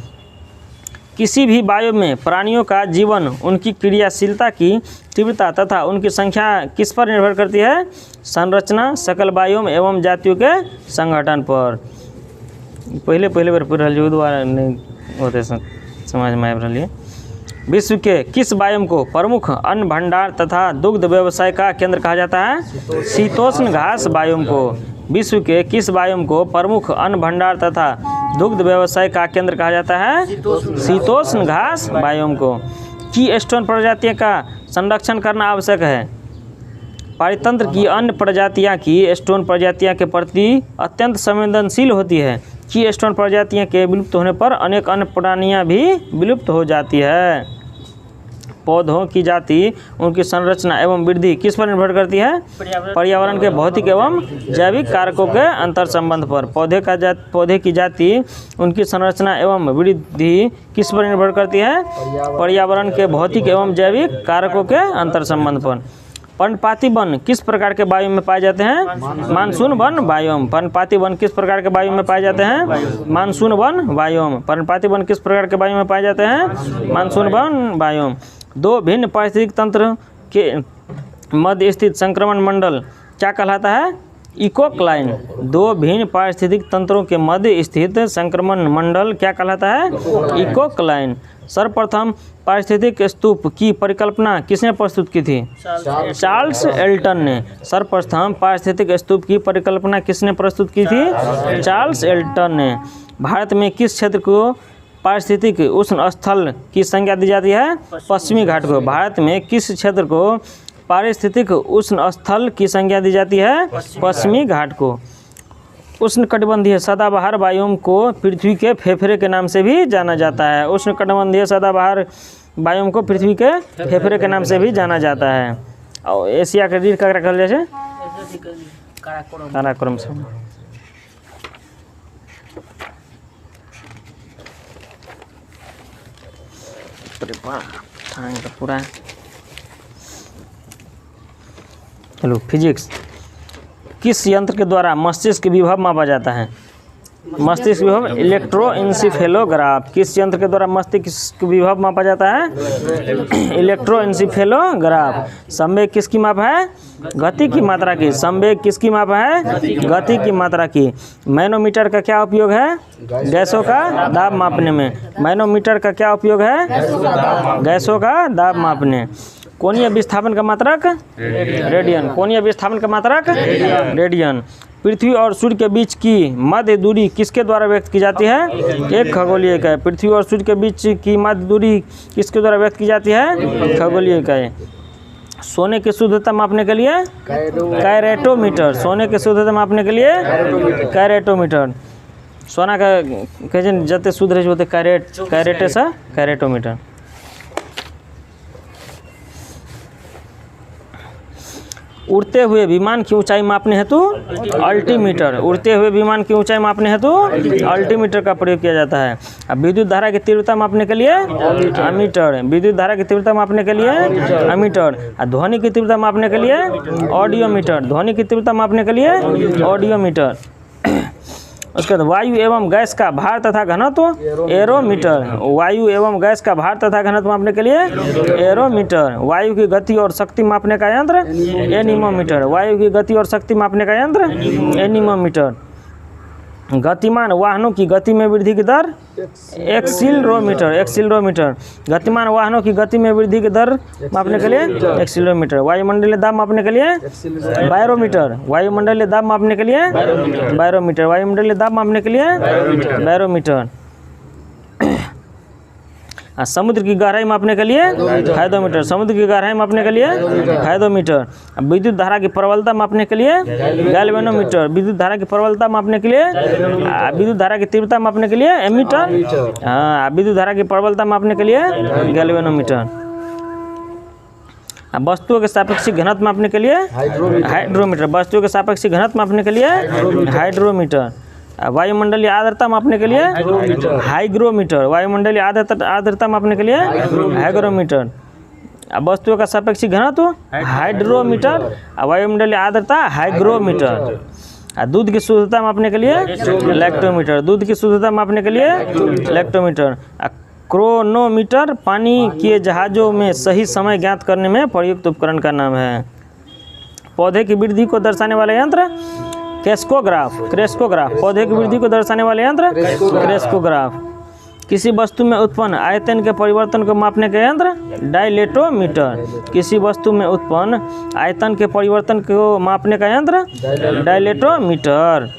किसी भी वायु में प्राणियों का जीवन उनकी क्रियाशीलता की तीव्रता तथा उनकी संख्या किस पर निर्भर करती है? संरचना, सकल वायुम एवं जातियों के संगठन पर। पहले बार पढ़ रही दोबारा नहीं होते समाज में आब रही। विश्व के किस वायुम को प्रमुख अन्न भंडार तथा दुग्ध व्यवसाय का केंद्र कहा जाता है? शीतोष्ण घास वायुम को। विश्व के किस वायुम को प्रमुख अन्न भंडार तथा दुग्ध व्यवसाय का केंद्र कहा जाता है? शीतोष्ण घास वायुम को। की स्टोन प्रजातियों का संरक्षण करना आवश्यक है? पारितंत्र की अन्य प्रजातियां की स्टोन प्रजातियों के प्रति अत्यंत संवेदनशील होती है। की स्टोन प्रजातियों के विलुप्त होने पर अनेक अन्य प्राणियां भी विलुप्त हो जाती है। पौधों की जाति उनकी संरचना एवं वृद्धि किस पर निर्भर करती है? पर्यावरण के भौतिक एवं जैविक कारकों के अंतर संबंध पर। पौधे की जाति उनकी संरचना एवं वृद्धि किस पर निर्भर करती है? पर्यावरण के भौतिक एवं जैविक कारकों के अंतर संबंध पर। पर्णपाती वन किस प्रकार के वायु में पाए जाते हैं? मानसून वन वायुम। पर्णपाती वन किस प्रकार के वायु में पाए जाते हैं? मानसून वन वायुम। पर्णपाती वन किस प्रकार के वायु में पाए जाते हैं? मानसून वन वायुम। दो भिन्न पारिस्थितिक तंत्र के मध्य स्थित संक्रमण मंडल क्या कहलाता है? इकोक्लाइन दो भिन्न पारिस्थितिक तंत्रों के मध्य स्थित संक्रमण मंडल क्या कहलाता है? इकोक्लाइन। सर्वप्रथम पारिस्थितिक स्तूप की परिकल्पना किसने प्रस्तुत की थी? चार्ल्स एल्टन ने। सर्वप्रथम पारिस्थितिक स्तूप की परिकल्पना किसने प्रस्तुत की थी? चार्ल्स एल्टन ने। भारत में किस क्षेत्र को पारिस्थितिक उष्ण स्थल की संज्ञा दी जाती है? पश्चिमी घाट को। भारत में किस क्षेत्र को पारिस्थितिक उष्ण स्थल की संज्ञा दी जाती है? पश्चिमी घाट को। उष्णकटिबंधीय सदाबहार वायुओं को पृथ्वी के फेफड़े के नाम से भी जाना जाता है। उष्णकटिबंधीय सदाबहार वायुओं को पृथ्वी के फेफड़े के नाम से भी जाना जाता है। और एशिया के रीढ़ ककरा कहल जाइ छै? काराकोरम से। पूरा चलो फिजिक्स। किस यंत्र के द्वारा मस्तिष्क विभव मापा जाता है? मस्तिष्क विभव इलेक्ट्रोएन्सेफेलोग्राफ। किस यंत्र के द्वारा मस्तिष्क विभव मापा जाता है? इलेक्ट्रोएन्सेफेलोग्राफ। संवेग किसकी माप है? गति की मात्रा की। संवेग किसकी माप है? गति की मात्रा की। मैनोमीटर का क्या उपयोग है? गैसों का दाब मापने में। मैनोमीटर का क्या उपयोग है? गैसों का दाब मापने। कोणीय विस्थापन का मात्रक? रेडियन। कोणीय विस्थापन का मात्रक? रेडियन। पृथ्वी और सूर्य के बीच की मध्य दूरी किसके द्वारा व्यक्त की जाती है? एक खगोलीय इकाई। पृथ्वी और सूर्य के बीच की मध्य दूरी किसके द्वारा व्यक्त की जाती है? खगोलीय इकाई। सोने की शुद्धता मापने के लिए? कैरेटोमीटर। सोने की शुद्धता मापने के लिए? कैरेटोमीटर। सोना का कहे जते शुद्ध रहे होते कैरेटे से कैरेटोमीटर। उड़ते हुए विमान की ऊंचाई मापने हेतु अल्टीमीटर। उड़ते हुए विमान की ऊंचाई मापने हेतु अल्टीमीटर का प्रयोग किया जाता है। अब विद्युत धारा की तीव्रता मापने के लिए? अमीटर। विद्युत धारा की तीव्रता मापने के लिए? अमीटर। और ध्वनि की तीव्रता मापने के लिए? ऑडियोमीटर। ध्वनि की तीव्रता मापने के लिए? ऑडियोमीटर। उसके बाद वायु एवं गैस का भार तथा घनत्व? एरोमीटर। वायु एवं गैस का भार तथा घनत्व मापने के लिए? एरोमीटर। वायु की गति और शक्ति मापने का यंत्र? एनीमोमीटर। वायु की गति और शक्ति मापने का यंत्र? एनीमोमीटर। गतिमान वाहनों की गति में वृद्धि की दर? एक्सीलरोमीटर। एक्सीलरोमीटर। गतिमान वाहनों की गति में वृद्धि की दर मापने के लिए? एक्सीलरोमीटर। वायुमंडलीय दाब मापने के लिए? बैरोमीटर। वायुमंडलीय दाब मापने के लिए? बैरोमीटर। वायुमंडलीय दाब मापने के लिए? बैरोमीटर। समुद्र की गहराई मापने के लिए? हाइड्रोमीटर। समुद्र की गहराई मापने के लिए? हाइड्रोमीटर। विद्युत धारा की प्रबलता मापने के लिए? गैल्वेनोमीटर। विद्युत धारा की प्रबलता मापने के लिए? विद्युत धारा की तीव्रता मापने के लिए? एमीटर। हाँ, विद्युत धारा की प्रबलता मापने के लिए? गैल्वेनोमीटर। वस्तुओं के सापेक्षिक घनत्व मापने के लिए? हाइड्रोमीटर। वस्तुओं के सापेक्षिक घनत्व मापने के लिए? हाइड्रोमीटर। वायुमंडलीय आर्द्रता मापने के लिए? हाइग्रोमीटर। वायुमंडलीय आर्द्रता मापने के लिए? हाइग्रोमीटर। वस्तुओं का सापेक्षिक घनत्व? हाइड्रोमीटर। वायुमंडलीय आर्द्रता? हाइग्रोमीटर। दूध की शुद्धता मापने के लिए? लैक्टोमीटर। दूध की शुद्धता मापने के लिए? लैक्टोमीटर। क्रोनोमीटर पानी के जहाज़ों में सही समय ज्ञात करने में प्रयुक्त उपकरण का नाम है। पौधे की वृद्धि को दर्शाने वाला यंत्र? क्रेस्कोग्राफ। क्रेस्कोग्राफ। पौधे की वृद्धि को दर्शाने वाले यंत्र? क्रेस्कोग्राफ। किसी वस्तु में उत्पन्न आयतन के परिवर्तन को मापने का यंत्र? डायलेटोमीटर। किसी वस्तु में उत्पन्न आयतन के परिवर्तन को मापने का यंत्र? डायलेटोमीटर।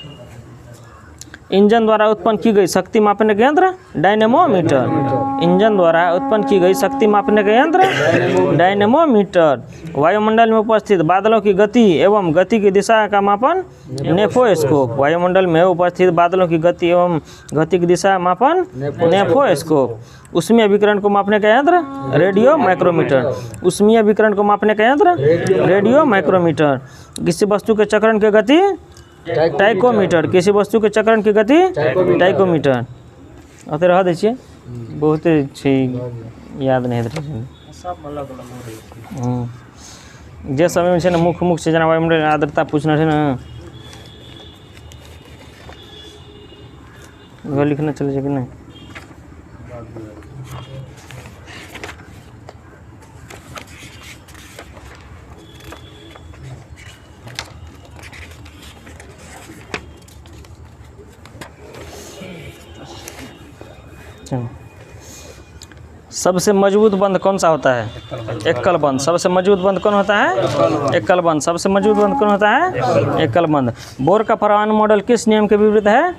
इंजन द्वारा उत्पन्न की गई शक्ति मापने का यंत्र? डायनेमोमीटर। इंजन द्वारा उत्पन्न की गई शक्ति मापने का यंत्र? डायनेमोमीटर। वायुमंडल में उपस्थित बादलों की गति एवं गति की दिशा का मापन? नेफोस्कोप। वायुमंडल में उपस्थित बादलों की गति एवं गति की दिशा मापन? नेफोस्कोप। उष्मीय विकिरण को मापने का यंत्र? Radio micrometer. उष्मीय विकिरण को मापने का यंत्र? Radio micrometer. किसी वस्तु के चक्रण की गति? टाइकोमीटर। किसी वस्तु के चक्रण की गति? टाइकोमीटर। अते रह दै छियै, बहुत छै याद नहीं रहै छै सब अलग अलग। जे समय में छै ने मुख्य छै, जेना वायुमंडलीय आर्द्रता पूछना छै ने, वो लिखना चले छै कि नहीं? अच्छा। सबसे मजबूत बंध कौन सा होता है? एकल बंध। सबसे मजबूत बंध कौन होता है? एकल बंध। सबसे मजबूत बंध कौन होता है? एकल बंध। बोर का परमाणु मॉडल किस नियम के विपरीत है?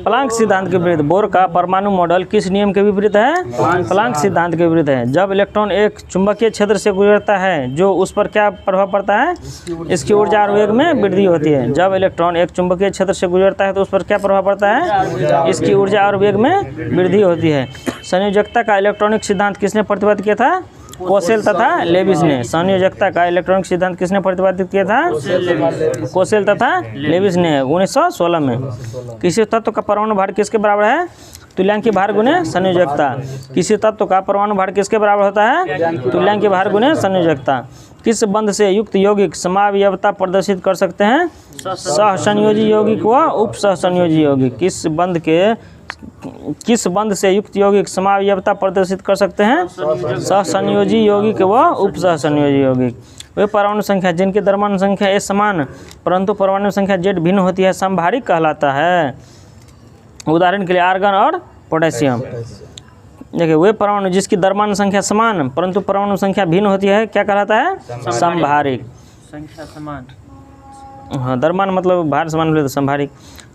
प्लांक सिद्धांत के विपरीत। बोर का परमाणु मॉडल किस नियम के विपरीत है? प्लांक सिद्धांत के विपरीत है। जब इलेक्ट्रॉन एक चुंबकीय क्षेत्र से गुजरता है जो उस पर क्या प्रभाव पड़ता है? इसकी ऊर्जा और वेग में वृद्धि होती है। जब इलेक्ट्रॉन एक चुंबकीय क्षेत्र से गुजरता है तो उस पर क्या प्रभाव पड़ता है? इसकी ऊर्जा और वेग में वृद्धि होती है। संयोजकता का इलेक्ट्रॉनिक सिद्धांत किसने प्रतिपादित किया था? कोसेल तथा लेविस ने। संयोजकता का इलेक्ट्रॉनिक सिद्धांत किसने प्रतिपादित किया था? कोसेल तथा लेविस ने 1916 में। किसी तत्व का परमाणु भार किसके बराबर है? तुल्यांकी भार गुने संयोजकता। किसी तत्व का परमाणु भार किसके बराबर होता है? तुल्यांकी भार गुने संयोजकता। किस बंध से युक्त यौगिक समावयवता प्रदर्शित कर सकते हैं? सहसंयोजी यौगिक व उप सहसंयोजी यौगिक। किस बंध से युक्त यौगिक समावयवता प्रदर्शित कर सकते हैं? सहसंयोजी यौगिक व उप सहसंयोजी यौगिक। वे परमाणु संख्या जिनकी द्रव्यमान संख्या ए समान परंतु परमाणु संख्या जेड भिन्न होती है समभारिक कहलाता है। उदाहरण के लिए आर्गन और पोटेशियम। देखिए, वे परमाणु जिसकी द्रव्यमान संख्या समान परंतु परमाणु संख्या भिन्न होती है क्या कहलाता है? समभारिक।
संख्या समान,
हाँ, द्रव्यमान मतलब भार समान बोले तो समभारिक।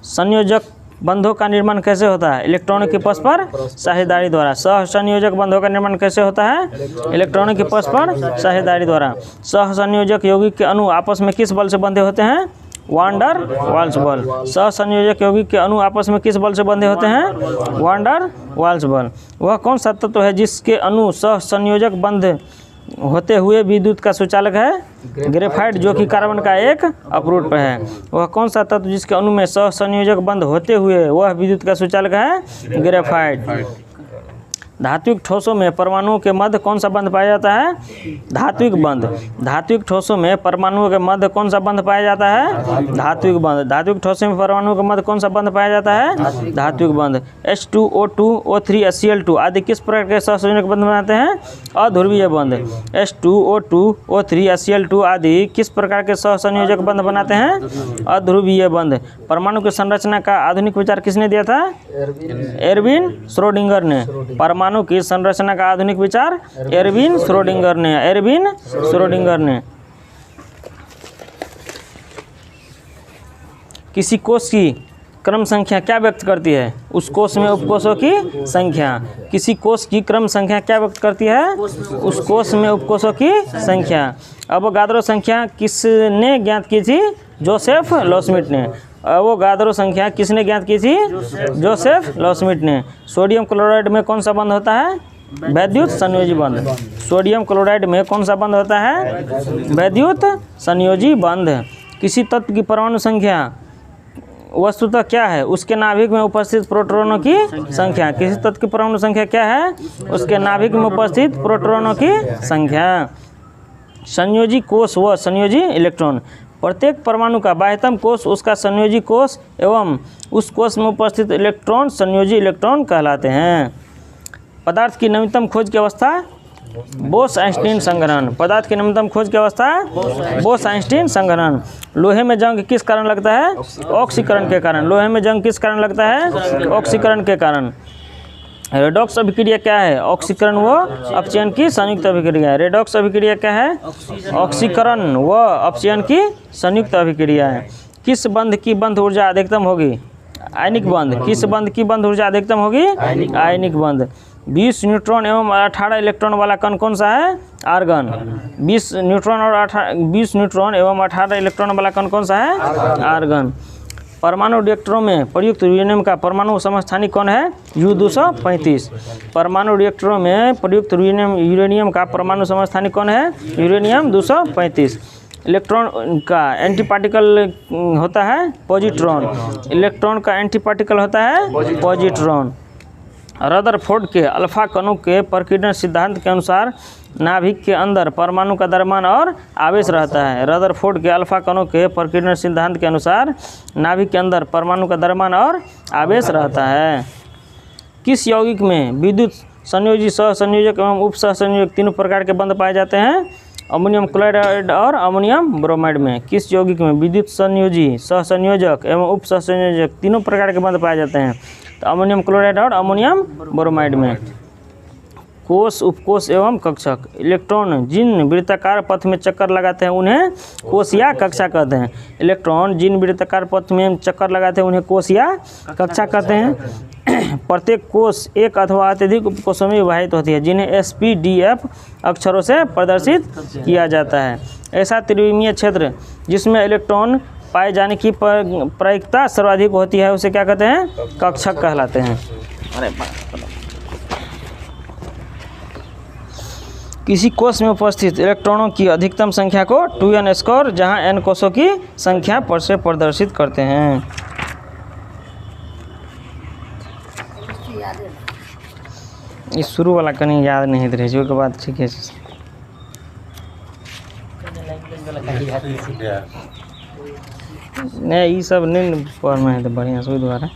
संयोजक बंधों का निर्माण कैसे होता है? इलेक्ट्रॉनों के परस्पर साझेदारी द्वारा। सहसंयोजक बंधों का निर्माण कैसे होता है? इलेक्ट्रॉनों के परस्पर साझेदारी द्वारा। सहसंयोजक यौगिक के अणु आपस में किस बल से बंधे होते हैं? वान डर वाल्स बल। सहसंयोजक यौगिक के अणु आपस में किस बल से बंधे होते हैं? वान डर वाल्स बल। वह कौन सा तत्व है जिसके अणु सहसंयोजक बंध होते हुए विद्युत का सुचालक है? ग्रेफाइट, जो कि कार्बन का एक अपरूप है। वह कौन सा तत्व जिसके अणु में सहसंयोजक बंध होते हुए वह विद्युत का सुचालक है? ग्रेफाइट। धात्विक ठोसों में परमाणुओं के मध्य कौन सा बंध पाया जाता है? धात्विक बंध। धात्विक ठोसों में परमाणुओं के मध्य कौन सा बंध पाया जाता है? धात्विक बंध। धात्विक ठोसों में परमाणुओं के मध्य कौन सा बंध पाया जाता है? धात्विक बंध। H2O2 O3 HCl2 आदि किस प्रकार के सहसंयोजक बंध बनाते हैं? अध्रुवीय बंध। H2O2 O3 HCl2 आदि किस प्रकार के सहसंयोजक बंध बनाते हैं? अध्रुवीय बंध। परमाणु की संरचना का आधुनिक विचार किसने दिया था? एरविन श्रोडिंगर ने। परमाणु की संरचना का आधुनिक विचार एरविन श्रोडिंगर ने। किसी कोष की क्रम संख्या क्या व्यक्त करती है? उस कोष में उपकोषों की संख्या। किसी कोष की क्रम संख्या क्या व्यक्त करती है? उस कोष में उपकोषों की संख्या। अवोगाद्रो संख्या किसने ज्ञात की थी? जोसेफ लॉसमिट ने। अवोगाद्रो संख्या किसने ज्ञात की थी? जोसेफ लॉसमिट ने। सोडियम क्लोराइड में कौन सा बंध होता है? वैद्युत संयोजी बंध। सोडियम क्लोराइड में कौन सा बंध होता है? वैद्युत संयोजी बंध। किसी तत्व की परमाणु संख्या वस्तुतः क्या है? उसके नाभिक में उपस्थित प्रोटॉनों की संख्या। किसी तत्व की परमाणु संख्या क्या है? उसके नाभिक में उपस्थित प्रोटॉनों की संख्या। संयोजी कोष व संयोजी इलेक्ट्रॉन। प्रत्येक परमाणु का बाह्यतम कोष उसका संयोजी कोष एवं उस कोष में उपस्थित इलेक्ट्रॉन संयोजी इलेक्ट्रॉन कहलाते हैं। पदार्थ की नवीनतम खोज की अवस्था बोस-आइंस्टीन संघनन। पदार्थ की नवीनतम खोज की अवस्था बोस-आइंस्टीन संघनन। लोहे में जंग किस कारण लगता है? ऑक्सीकरण के कारण। लोहे में जंग किस कारण लगता है? ऑक्सीकरण के कारण। रेडॉक्स अभिक्रिया क्या है? ऑक्सीकरण व अपचयन की संयुक्त अभिक्रिया। रेडॉक्स अभिक्रिया क्या है? ऑक्सीकरण व अपचयन की संयुक्त अभिक्रिया है। किस बंध की बंध ऊर्जा अधिकतम होगी? आयनिक बंध। किस बंध की बंध ऊर्जा अधिकतम होगी? आयनिक बंध। 20 न्यूट्रॉन एवं 18 इलेक्ट्रॉन वाला कण कौन सा है? आर्गन। 20 न्यूट्रॉन एवं 18 इलेक्ट्रॉन वाला कण कौन सा है? आर्गन। परमाणु रिएक्टरों में प्रयुक्त यूरेनियम का परमाणु समस्थानिक कौन है? U-235। परमाणु रिएक्टरों में प्रयुक्त यूरेनियम का परमाणु समस्थानिक कौन है? यूरेनियम 235। इलेक्ट्रॉन का एंटी पार्टिकल होता है पॉजिट्रॉन। इलेक्ट्रॉन का एंटी पार्टिकल होता है पॉजिट्रॉन। रदरफोर्ड के अल्फा कणों के प्रकीर्णन सिद्धांत के अनुसार नाभिक के अंदर परमाणु का द्रव्यमान और आवेश रहता है। रदरफोर्ड के अल्फा कणों के प्रकीर्णन सिद्धांत के अनुसार नाभिक के अंदर परमाणु का द्रव्यमान और आवेश रहता है। किस यौगिक में विद्युत संयोजी, सहसंयोजक एवं उप सहसंयोजक तीनों प्रकार के बंध पाए जाते हैं? अमोनियम क्लोराइड और अमोनियम ब्रोमाइड में। किस यौगिक में विद्युत संयोजी, सहसंयोजक एवं उप सहसंयोजक तीनों प्रकार के बंध पाए जाते हैं? तो अमोनियम क्लोराइड और अमोनियम ब्रोमाइड में। कोष, उपकोष एवं कक्षक। इलेक्ट्रॉन जिन वृत्ताकार पथ में चक्कर लगाते हैं उन्हें कोष या कक्षा कहते हैं। इलेक्ट्रॉन जिन वृत्ताकार पथ में चक्कर लगाते हैं उन्हें कोष या कक्षा कहते हैं। प्रत्येक कोष एक अथवा अत्यधिक उपकोषों में विभाजित होती है जिन्हें SPDF अक्षरों से प्रदर्शित किया जाता है। ऐसा त्रिविमीय क्षेत्र जिसमें इलेक्ट्रॉन पाए जाने की प्रायिकता सर्वाधिक होती है उसे क्या कहते हैं? कक्षक कहलाते हैं। अरे किसी कोष में उपस्थित इलेक्ट्रॉनों की अधिकतम संख्या को 2n स्क्वायर, जहां n कोषों की संख्या पर से प्रदर्शित करते हैं। इस शुरू वाला कहीं याद नहीं रहे जो के बाद ठीक है। नहीं ये सब नहीं पर में है तो बढ़िया से दोबारा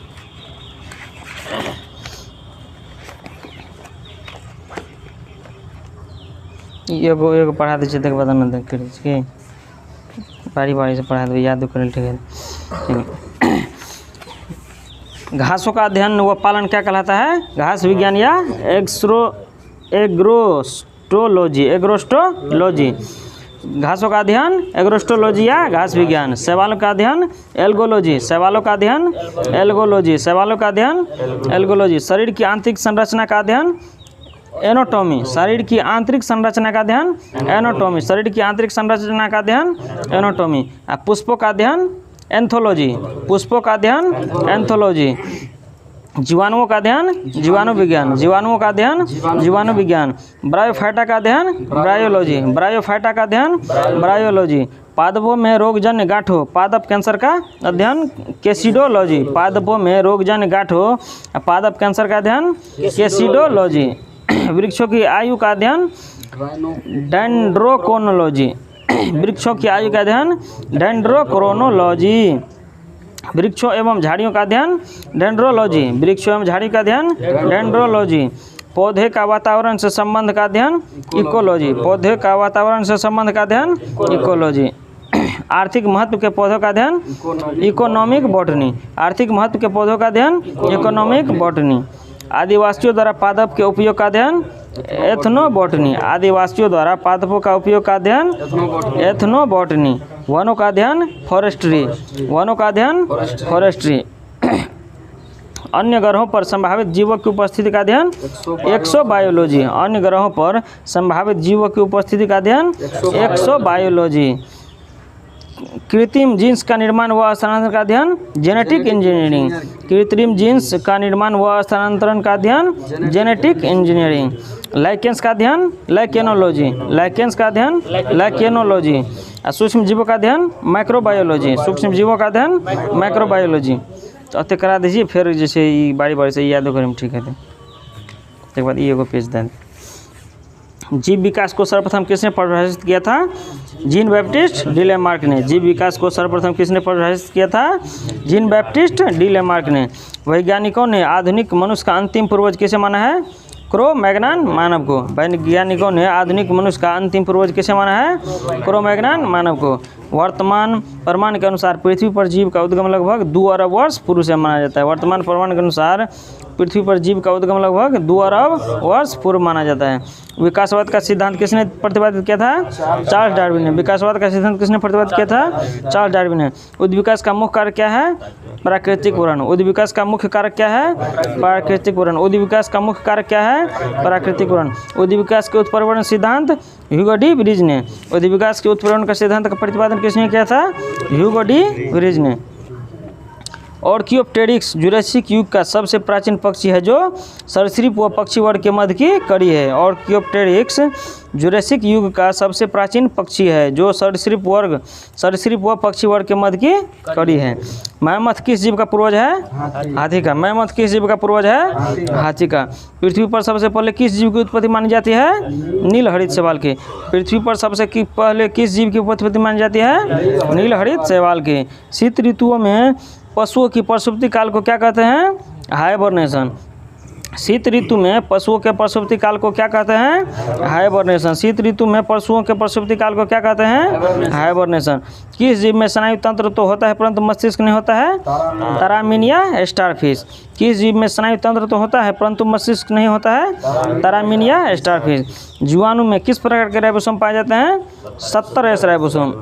एगो पढ़ा दीजिए देख बता न देख के बारी बारी से पढ़ा दो याद कर ठीक है। घासों का अध्ययन व पालन क्या कहलाता है? घास विज्ञान या एग्रोस्टोलॉजी। घासों का अध्ययन एग्रोस्टोलॉजी या घास विज्ञान। शैवालों का अध्ययन एल्गोलॉजी। शैवालों का अध्ययन एल्गोलॉजी। शैवालों का अध्ययन एल्गोलॉजी। शरीर की आंतरिक संरचना का अध्ययन एनाटॉमी। शरीर की आंतरिक संरचना का अध्ययन एनाटॉमी। शरीर की आंतरिक संरचना का अध्ययन एनाटॉमी। पुष्पों का अध्ययन एंथोलॉजी। पुष्पों का अध्ययन एंथोलॉजी। जीवाणुओं का अध्ययन जीवाणु विज्ञान। जीवाणुओं का अध्ययन जीवाणु विज्ञान। ब्रायोफाइटा का अध्ययन ब्रायोलॉजी। ब्रायोफाइटा का अध्ययन ब्रायोलॉजी। पादपों में रोगजन्य गांठों पादप कैंसर का अध्ययन केसिडोलॉजी। पादपों में रोगजन्य गांठों पादप कैंसर का अध्ययन केसिडोलॉजी। वृक्षों की आयु का अध्ययन डेंड्रोक्रोनोलॉजी। वृक्षों की आयु का अध्ययन डेंड्रोक्रोनोलॉजी। वृक्षों एवं झाड़ियों का अध्ययन डेंड्रोलॉजी। वृक्षों एवं झाड़ी का अध्ययन डेंड्रोलॉजी। पौधे का वातावरण से संबंध का अध्ययन इकोलॉजी। पौधे का वातावरण से संबंध का अध्ययन इकोलॉजी। आर्थिक महत्व के पौधों का अध्ययन इकोनॉमिक बॉटनी। आर्थिक महत्व के पौधों का अध्ययन इकोनॉमिक बॉटनी। आदिवासियों द्वारा पादप के उपयोग का अध्ययन एथनोबॉटनी। आदिवासियों द्वारा पादपों का उपयोग का अध्ययन एथनोबॉटनी। वनों का अध्ययन फॉरेस्ट्री। वनों का अध्ययन फॉरेस्ट्री। अन्य ग्रहों पर संभावित जीवों की उपस्थिति का अध्ययन एक्सोबायोलॉजी। अन्य ग्रहों पर संभावित जीवों की उपस्थिति का अध्ययन एक्सोबायोलॉजी। कृत्रिम जीन्स का निर्माण व स्थानांतरण का अध्ययन जेनेटिक इंजीनियरिंग। कृत्रिम जीन्स का निर्माण व स्थानांतरण का अध्ययन जेनेटिक इंजीनियरिंग। लाइकेंस का अध्ययन लाइकेनोलॉजी। लाइकेंस का अध्ययन लाइकेनोलॉजी। सूक्ष्म जीवों का अध्ययन माइक्रोबायोलॉजी। सूक्ष्म जीवों का अध्ययन माइक्रोबायोलॉजी। तो करा दीजिए फिर जैसे बारी बारी से याद करें ठीक है। एक बाद ये पेज दें। जीव विकास को सर्वप्रथम किसने परिभाषित किया था? जीन बैप्टिस्ट डी लैमार्क ने। जीव विकास को सर्वप्रथम किसने परिभाषित किया था? जीन बैप्टिस्ट डी लैमार्क ने। वैज्ञानिकों ने आधुनिक मनुष्य का अंतिम पूर्वज किसे माना है? क्रो मैग्नान मानव को। वैज्ञानिकों ने आधुनिक मनुष्य का अंतिम पूर्वज किसे माना है? क्रो मैग्नान मानव को। वर्तमान प्रमाण के अनुसार पृथ्वी पर जीव का उद्गम लगभग 2 अरब वर्ष पूर्व से माना जाता है। वर्तमान प्रमाण के अनुसार पृथ्वी पर जीव का उद्गम लगभग 2 अरब वर्ष पूर्व माना जाता है। विकासवाद का सिद्धांत किसने प्रतिपादित किया था? चार्ल्स डार्विन ने। विकासवाद का सिद्धांत किसने प्रतिपादित किया था? चार्ल्स डार्विन ने। उद्विकास का मुख्य कारक क्या है? प्राकृतिक वर्ण। उद्विकास का मुख्य कारक क्या है? प्राकृतिक वर्ण। उद्विकास का मुख्य कारक क्या है? प्राकृतिक वर्ण। उद्विकास के उत्परिवर्तन सिद्धांत ह्यूगो डी ब्रिज ने। उद्विकास के उत्परिवर्तन का सिद्धांत का प्रतिपादन किसने किया था? ह्यूगो डी ब्रिज ने। ऑर्कियोप्टेरिक्स जुरासिक युग का सबसे प्राचीन पक्षी है जो सरीसृप व पक्षी वर्ग के मध्य की कड़ी है। ऑर्कियोप्टेरिक्स जुरासिक युग का सबसे प्राचीन पक्षी है जो सरीसृप व पक्षी वर्ग के मध्य की कड़ी है। मैमथ किस जीव का पूर्वज है? हाथी का। मैमथ किस जीव का पूर्वज है? हाथी का। पृथ्वी पर सबसे पहले किस जीव की उत्पत्ति मानी जाती है? नीलहरित शैवाल की। पृथ्वी पर सबसे पहले किस जीव की उत्पत्ति मानी जाती है? नीलहरित शैवाल की। शीत ऋतुओं में पशुओं की प्रसूति काल को क्या कहते हैं? हाइबरनेशन। शीत ऋतु में पशुओं के प्रसुप्ति काल को क्या कहते हैं? हाइबरनेशन। शीत ऋतु में पशुओं के प्रसुप्ति काल को क्या कहते हैं? हाइबरनेशन। किस जीव में स्नायु तंत्र तो होता है परंतु मस्तिष्क नहीं होता है? तारामीन या स्टारफिश। किस जीव में स्नायु तंत्र तो होता है परंतु मस्तिष्क नहीं होता है? तारामीन या स्टारफिश। जीवाणु में किस प्रकार के राइबोसोम पाए जाते हैं? 70 एस राइबोसोम।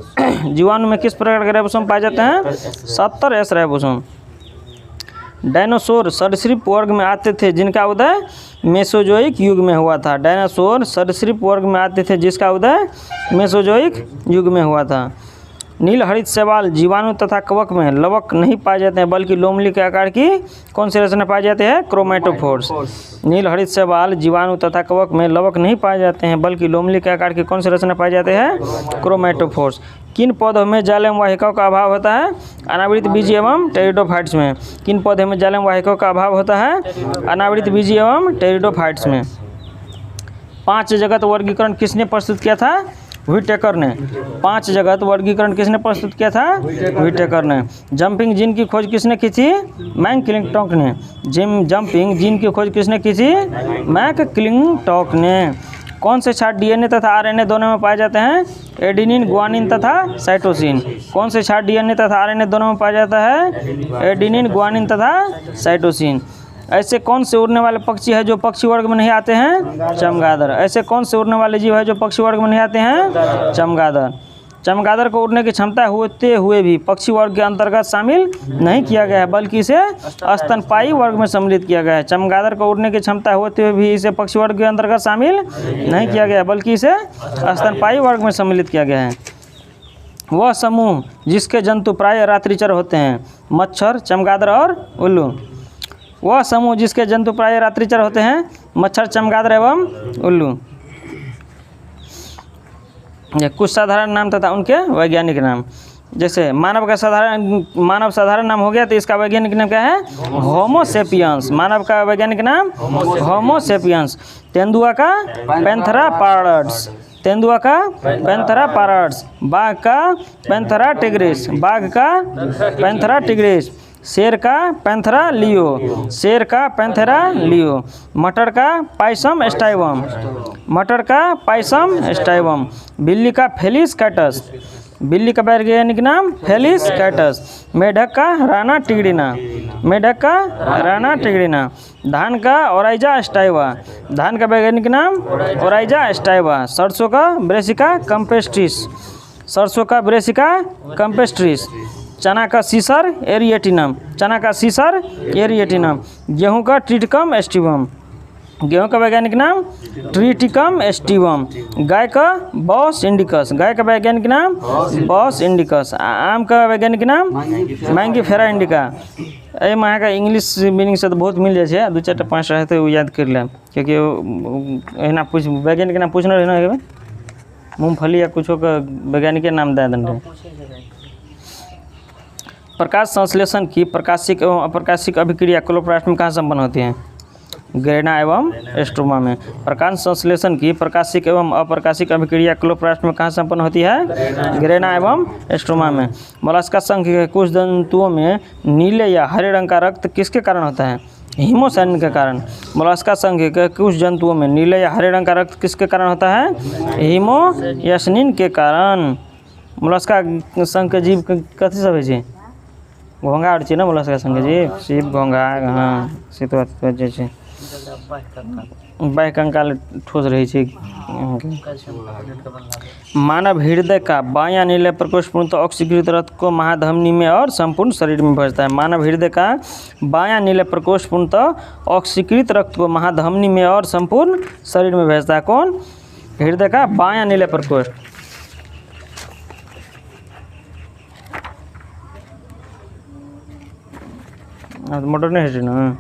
जीवाणु में किस प्रकार के राइबोसोम पाए जाते हैं? 70 एस राइबोसोम। डायनासोर सरीसृप वर्ग में आते थे जिनका उदय मेसोजोइक युग में हुआ था। डायनासोर सरीसृप वर्ग में आते थे जिसका उदय मेसोजोइक युग में हुआ था। नील हरित शैवाल जीवाणु तथा कवक में लवक नहीं पाए जाते हैं बल्कि लोमली के आकार की कौन सी रचना पाए जाते हैं? क्रोमेटोफोर्स। नील हरित शैवाल जीवाणु तथा कवक में लवक नहीं पाए जाते हैं बल्कि लोमली के आकार की कौन सी रचना पाए जाते हैं? क्रोमेटोफोर्स। किन पौधों में जाइलम वाहिकाओं का अभाव होता है? अनावृत बीजी एवं टेरिडोफाइट्स में। किन पौधों में जाइलम वाहिकाओं का अभाव होता है? अनावृत बीजी एवं टेरिडोफाइट्स में। 5 जगत वर्गीकरण किसने प्रस्तुत किया था? व्हिटेकर ने। 5 जगत वर्गीकरण किसने प्रस्तुत किया था? व्हिटेकर ने। जंपिंग जीन की खोज किसने की थी? मैकक्लिंटॉक ने। जंपिंग जीन की खोज किसने की थी? मैकक्लिंटॉक ने। कौन से क्षार डीएनए तथा आरएनए दोनों में पाए जाते हैं? एडेनिन, ग्वानिन तथा साइटोसिन। कौन से क्षार डीएनए तथा आरएनए दोनों में पाया जाता है? एडेनिन, ग्वानिन तथा साइटोसिन। ऐसे कौन से उड़ने वाले पक्षी है जो पक्षी वर्ग में नहीं आते हैं? चमगादड़। ऐसे कौन से उड़ने वाले जीव है जो पक्षी वर्ग में नहीं आते हैं? चमगादड़। चमगादड़ को उड़ने की क्षमता होते हुए भी पक्षी वर्ग के अंतर्गत शामिल नहीं किया गया है बल्कि इसे स्तनपायी वर्ग में सम्मिलित किया गया है। चमगादड़ को उड़ने की क्षमता होते हुए भी इसे पक्षी वर्ग के अंतर्गत शामिल नहीं किया गया है बल्कि इसे स्तनपायी वर्ग में सम्मिलित किया गया है। वह समूह जिसके जंतु प्राय रात्रिचर होते हैं? मच्छर, चमगादड़ और उल्लू। वह समूह जिसके जंतु प्राय रात्रिचर होते हैं? मच्छर, चमगादड़ एवं उल्लू। ये कुछ साधारण नाम तथा उनके वैज्ञानिक नाम। जैसे मानव साधारण नाम हो गया तो इसका वैज्ञानिक नाम क्या है? होमो सेपियंस। मानव का वैज्ञानिक नाम होमो सेपियंस। तेंदुआ का पैंथेरा पारड्स। तेंदुआ का पैंथेरा पारड्स। बाघ का पैंथेरा टिग्रिस। बाघ का पैंथेरा टिग्रिस। शेर का पैंथेरा लियो। शेर का पैंथेरा लियो। मटर का पाइसम स्टाइवम। मटर का पाइसम स्टाइवम। बिल्ली का फेलिस कैटस। बिल्ली का वैज्ञानिक नाम फेलिस कैटस। मेढक का राना टिग्रिना। मेढक का राना टिग्रिना। धान का ओराइजा स्टाइवा। धान का वैज्ञानिक नाम ओराइजा स्टाइवा। सरसों का ब्रेसिका कैम्पेस्ट्रिस। सरसों का ब्रेसिका कैम्पेस्ट्रिस। चना का सीसर एरिएटिनम। चना का सीसर एरिएटिनम। गेहूं का ट्रिटिकम एस्टिवम। गेहूं का वैज्ञानिक नाम ट्रिटिकम एस्टिवम। गाय का बॉस इंडिकस। गाय का वैज्ञानिक नाम बॉस इंडिकस। आम का वैज्ञानिक नाम मैंगीफेरा इंडिका। यहाँ का इंग्लिश मीनिंग से तो बहुत मिल जाए, 2-4 5 रहे तो याद कर लें क्योंकि एना पूछ वैज्ञानिक नाम पूछना रहे ना मूँगफली या कुछ का वैज्ञानिक नाम दे दें। प्रकाश संश्लेषण की प्रकाशिक एवं अप्रकाशिक अभिक्रिया क्लोरोप्लास्ट में कहाँ संपन्न होती है? ग्रेना एवं स्ट्रोमा में। प्रकाश संश्लेषण की प्रकाशिक एवं अप्रकाशिक अभिक्रिया क्लोरोप्लास्ट में कहाँ संपन्न होती है? ग्रेना एवं स्ट्रोमा में। मोलस्का संघ के कुछ जंतुओं में नीले या हरे रंग का रक्त किसके कारण होता है? हीमोसायनिन के कारण। मोलस्का संघ के कुछ जंतुओं में नीले या हरे रंग का रक्त किसके कारण होता है? हीमोसायनिन के कारण। मोलस्का संघ के जीव कथी सब है? घोंघा और ना मोलस्का संघ के जीव? सीप, घोंघा, हाँ सीतवा जैसे बाह्य कंकाल ठोस रही है। मानव हृदय का बायां नीले प्रकोष्ठ पूर्णतः ऑक्सीकृत रक्त को महाधमनी में और संपूर्ण शरीर में भेजता है। मानव हृदय का बायां नीले प्रकोष्ठ पूर्णतः ऑक्सीकृत रक्त को महाधमनी में और संपूर्ण शरीर में भेजता है। कौन? हृदय का बायां नीले प्रकोष्ठ। मॉडर्न हिस्ट्री ना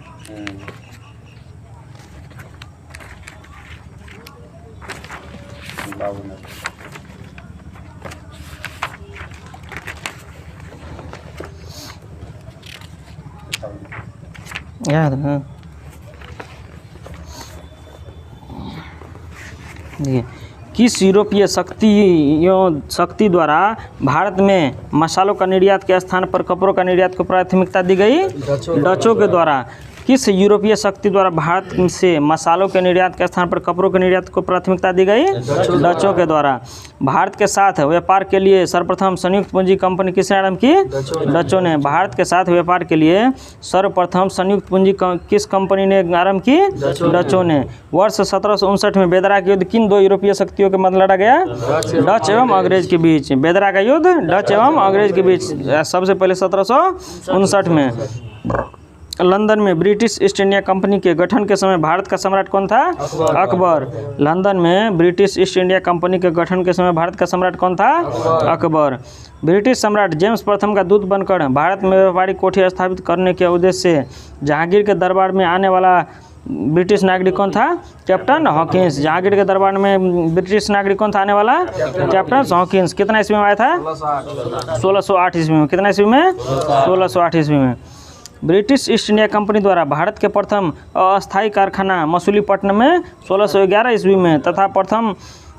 याद है। देखिए किस यूरोपीय शक्ति द्वारा भारत में मसालों का निर्यात के स्थान पर कपड़ों का निर्यात को प्राथमिकता दी गई? डचों के द्वारा। किस यूरोपीय शक्ति द्वारा भारत से मसालों के निर्यात के स्थान पर कपड़ों के निर्यात को प्राथमिकता दी गई? डचों के द्वारा। भारत के साथ व्यापार के लिए सर्वप्रथम संयुक्त पूंजी कंपनी किसने आरंभ की? डचों ने। भारत के साथ व्यापार के लिए सर्वप्रथम संयुक्त पूंजी किस कंपनी ने आरंभ की? डचों ने। वर्ष 1759 में बेदरा का युद्ध किन दो यूरोपीय शक्तियों के मध्य लड़ा गया? डच एवं अंग्रेज के बीच। बेदरा का युद्ध डच एवं अंग्रेज के बीच सबसे पहले 1759 में। लंदन में ब्रिटिश ईस्ट इंडिया कंपनी के गठन के समय भारत का सम्राट कौन था? अकबर। लंदन में ब्रिटिश ईस्ट इंडिया कंपनी के गठन के समय भारत का सम्राट कौन था? अकबर। ब्रिटिश सम्राट जेम्स प्रथम का दूत बनकर भारत में व्यापारिक कोठी स्थापित करने के उद्देश्य से जहांगीर के दरबार में आने वाला ब्रिटिश नागरिक कौन था? Captain Hawkins. जहांगीर के दरबार में ब्रिटिश नागरिक कौन था आने वाला? Captain Hawkins. कितना ईस्वी में आया था? 1608 ईस्वी में। कितना ईस्वी में? 1608 ईस्वी में। ब्रिटिश ईस्ट इंडिया कंपनी द्वारा भारत के प्रथम अस्थायी कारखाना मसूलीपट्टनम में 1611 ईस्वी में तथा प्रथम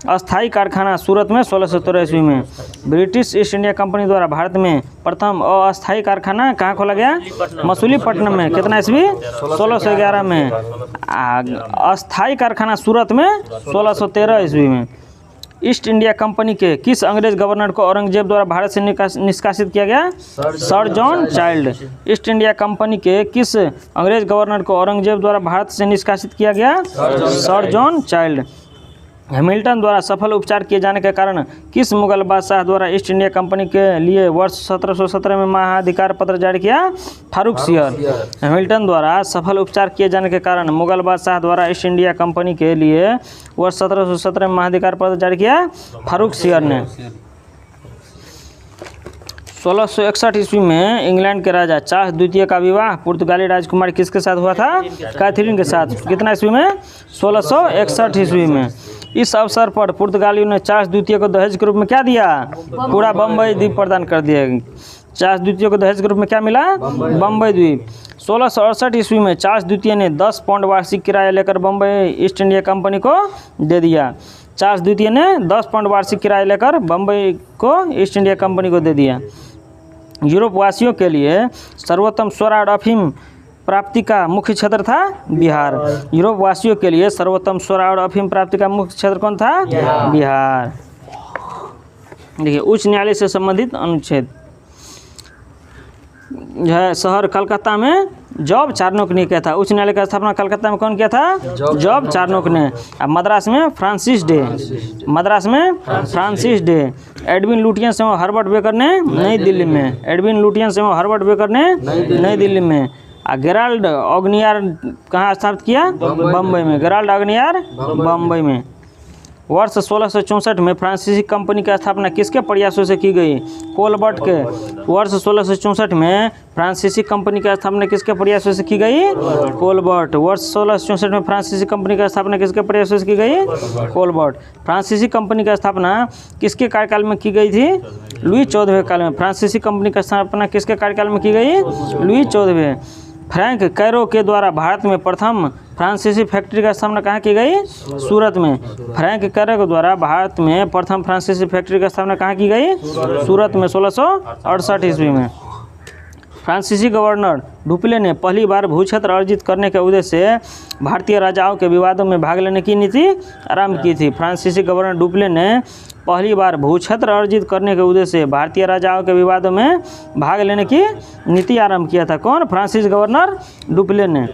अस्थायी कारखाना सूरत में 1613 ईस्वी में। ब्रिटिश ईस्ट इंडिया कंपनी द्वारा भारत में प्रथम अस्थायी कारखाना कहाँ खोला गया? मसूलीपट्टनम में। कितना ईस्वी? 1611 में। अस्थायी कारखाना सूरत में 1613 ईस्वी में। ईस्ट इंडिया कंपनी के किस अंग्रेज गवर्नर को औरंगजेब द्वारा भारत से निष्कासित किया गया? Sir John child. East India company के किस अंग्रेज गवर्नर को औरंगजेब द्वारा भारत से निष्कासित किया गया? Sir John child. हैमिल्टन द्वारा सफल उपचार किए जाने के कारण किस मुगल बादशाह द्वारा ईस्ट इंडिया कंपनी के लिए वर्ष 1717 में महाधिकार पत्र जारी किया? फारूक सियर। हैमिल्टन द्वारा सफल उपचार किए जाने के कारण मुगल बादशाह द्वारा ईस्ट इंडिया कंपनी के लिए वर्ष 1717 में महाधिकार पत्र जारी किया? फारूक सियर ने। 1661 ईस्वी में इंग्लैंड के राजा चार्ल्स द्वितीय का विवाह पुर्तगाली राजकुमारी किसके साथ हुआ था? कैथरीन के साथ। कितना ईस्वी में? 1661 ईस्वी में। इस अवसर पर पुर्तगालियों ने चार्ल्स द्वितीय को दहेज के रूप में क्या दिया? पूरा बम्बई द्वीप प्रदान कर दिया। चार्ल्स द्वितीय को दहेज के रूप में क्या मिला? बम्बई द्वीप। 1668 ईस्वी में चार्ल्स द्वितीय ने 10 पाउंड वार्षिक किराया लेकर बम्बई ईस्ट इंडिया कंपनी को दे दिया। चार्ल्स द्वितीय ने 10 पाउंड वार्षिक किराया लेकर बम्बई को ईस्ट इंडिया कंपनी को दे दिया। यूरोप वासियों के लिए सर्वोत्तम सोरा और अफीम प्राप्ति का मुख्य क्षेत्र था? बिहार। यूरोप वासियों के लिए सर्वोत्तम सोरा और अफीम प्राप्ति का मुख्य क्षेत्र कौन था? बिहार। देखिए उच्च न्यायालय से संबंधित अनुच्छेद जो है शहर कलकत्ता में जॉब चार्नोक ने किया था। उच्च न्यायालय का स्थापना कलकत्ता में कौन किया था? जॉब चार्नोक ने। अब मद्रास में फ्रांसिस डे। मद्रास में फ्रांसिस डे। एडविन लुटियंस एवं हर्बर्ट बेकर ने नई दिल्ली में। एडविन लुटियंस एवं हर्बर्ट बेकर ने नई दिल्ली में। गेराल्ड ऑगनियार कहाँ स्थापित किया? बम्बई में। गेराल्ड ऑगनियार बम्बई में। वर्ष 1664 में फ्रांसीसी कंपनी की स्थापना किसके प्रयासों से की गई? कोलबर्ट के। वर्ष 1664 में फ्रांसीसी कंपनी की स्थापना किसके प्रयासों से की गई? कोलबर्ट। वर्ष 1664 में फ्रांसीसी कंपनी की स्थापना किसके प्रयासों से की गई? कोलबर्ट। फ्रांसीसी कंपनी की स्थापना किसके कार्यकाल में की गई थी? लुई 14वें काल में। फ्रांसीसी कंपनी की स्थापना किसके कार्यकाल में की गई? लुई 14वें। फ्रैंक कैरो के द्वारा भारत में प्रथम फ्रांसीसी फैक्ट्री का स्थापना कहाँ की गई? सूरत में। फ्रैंक कैरो के द्वारा भारत में प्रथम फ्रांसीसी फैक्ट्री का स्थापना कहाँ की गई? सूरत में 1668 ईस्वी में। फ्रांसीसी गवर्नर डुप्ले ने पहली बार भूक्षेत्र अर्जित करने के उद्देश्य से भारतीय राजाओं के विवादों में भाग लेने की नीति आरंभ की थी। फ्रांसीसी गवर्नर डुप्ले ने पहली बार भूक्षेत्र अर्जित करने के उद्देश्य से भारतीय राजाओं के विवादों में भाग लेने की नीति आरंभ किया था। कौन? फ्रांसीसी गवर्नर डुप्ले ने।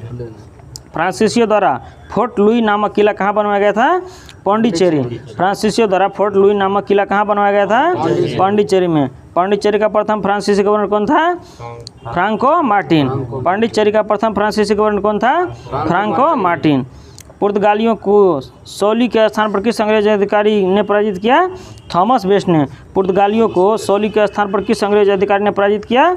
फ्रांसीसियों द्वारा फोर्ट लुई नामक किला कहाँ बनवाया गया था? पांडिचेरी। फ्रांसीसियों द्वारा फोर्ट लुई नामक किला कहाँ बनवाया गया था? पांडिचेरी में। पांडिचेरी का प्रथम फ्रांसीसी गवर्नर कौन था? Franco Martin. पांडिचेरी का प्रथम फ्रांसीसी गवर्नर कौन था? Franco Martin. पुर्तगालियों को सोली के स्थान पर किस अंग्रेज अधिकारी ने पराजित किया? थॉमस वेस्ट ने। पुर्तगालियों को सोली के स्थान पर किस अंग्रेज अधिकारी ने पराजित किया?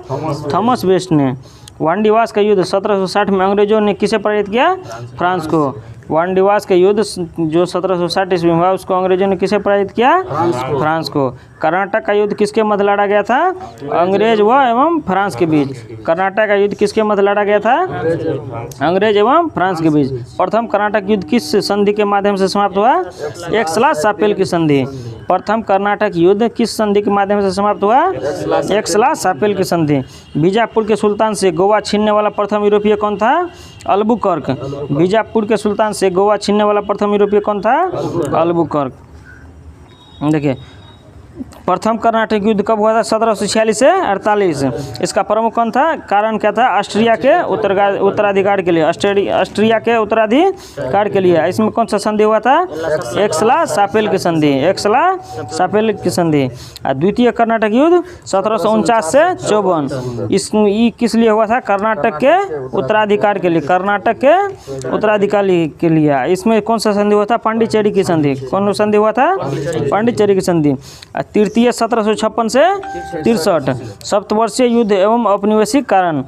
थॉमस वेस्ट ने। वानडिवास का युद्ध 1760 में अंग्रेजों ने किसे पराजित किया? फ्रांस को। वानडिवास का युद्ध जो 1760 ईस्वी में हुआ उसको अंग्रेजों ने किसे पराजित किया? फ्रांस को। कर्नाटक का युद्ध किसके मध्य लड़ा गया था? अंग्रेज व एवं फ्रांस के बीच। कर्नाटक का युद्ध किसके मध्य लड़ा गया था? अंग्रेज एवं फ्रांस के बीच। प्रथम कर्नाटक युद्ध किस संधि के माध्यम से समाप्त हुआ? एक्सला-शापेल की संधि। प्रथम कर्नाटक युद्ध किस संधि के माध्यम से समाप्त हुआ? एक्सला-शापेल की संधि। बीजापुर के सुल्तान से गोवा छीनने वाला प्रथम यूरोपीय कौन था? अल्बुकर्क। बीजापुर के सुल्तान से गोवा छीनने वाला प्रथम यूरोपीय कौन था? अल्बुकर्क। देखिए, प्रथम कर्नाटक युद्ध कब हुआ था? 1746 से 48। इसका प्रमुख कौन था? कारण क्या था? ऑस्ट्रिया के उत्तराधिकार के लिए। ऑस्ट्रिया के उत्तराधिकार के लिए। इसमें कौन सा संधि हुआ था? एक्सला-शापेल की संधि। एक्सला-शापेल की संधि। द्वितीय कर्नाटक युद्ध 1749 से 54। ये किस लिए हुआ था? कर्नाटक के उत्तराधिकार के लिए। कर्नाटक के उत्तराधिकार के लिए। इसमें कौन सा संधि हुआ था? पांडिचेरी की संधि। कौन संधि हुआ था? पांडिचेरी की संधि। तृतीय 1756 से 63। सप्तवर्षीय युद्ध एवं औपनिवेशिक कारण।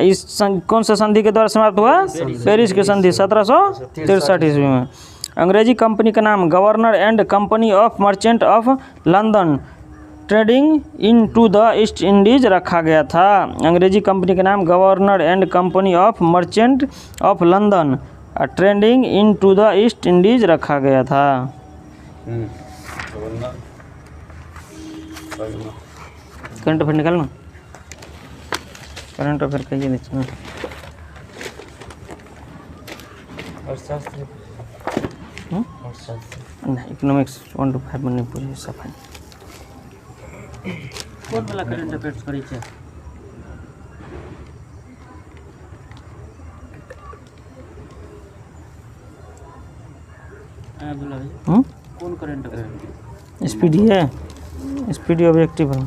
इस कौन सा संधि के द्वारा समाप्त हुआ? पेरिस की संधि 1763 ईस्वी में। अंग्रेजी कंपनी का नाम governor and company of merchant of London trading into the East Indies रखा गया था। अंग्रेजी कंपनी का नाम governor and company of merchant of London trading into the East Indies रखा गया था। करंट अफेयर निकाल ना। करंट अफेयर कहिए नीचे में। नहीं, इकोनॉमिक्स 1 to 5 में नहीं पूरी सफाई। कौन वाला करंट अफेयर करी छे? अब्दुल्ला भाई कौन करंट अफेयर? स्पीडी है, स्पीडी ऑब्जेक्टिव है।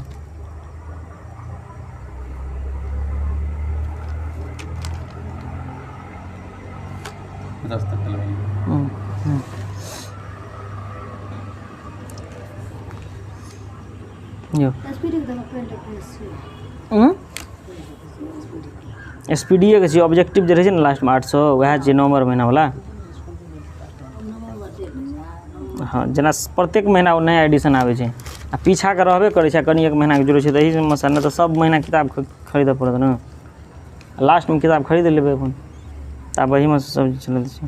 स्पीडी के छी ऑब्जेक्टिव जे रहे छै ने लास्ट में 800 वह छै नवंबर महीना वाला। हाँ, जना प्रत्येक महीना वो नया एडिशन आवे छै आ पीछा के रहबे करे छै कनी एक महीना के जरूरत छै। तही में मसा तो सब महीना किताब खरीद पड़त ना। लास्ट में किताब खरीद लेबै अपन तब वही में सब चल छै।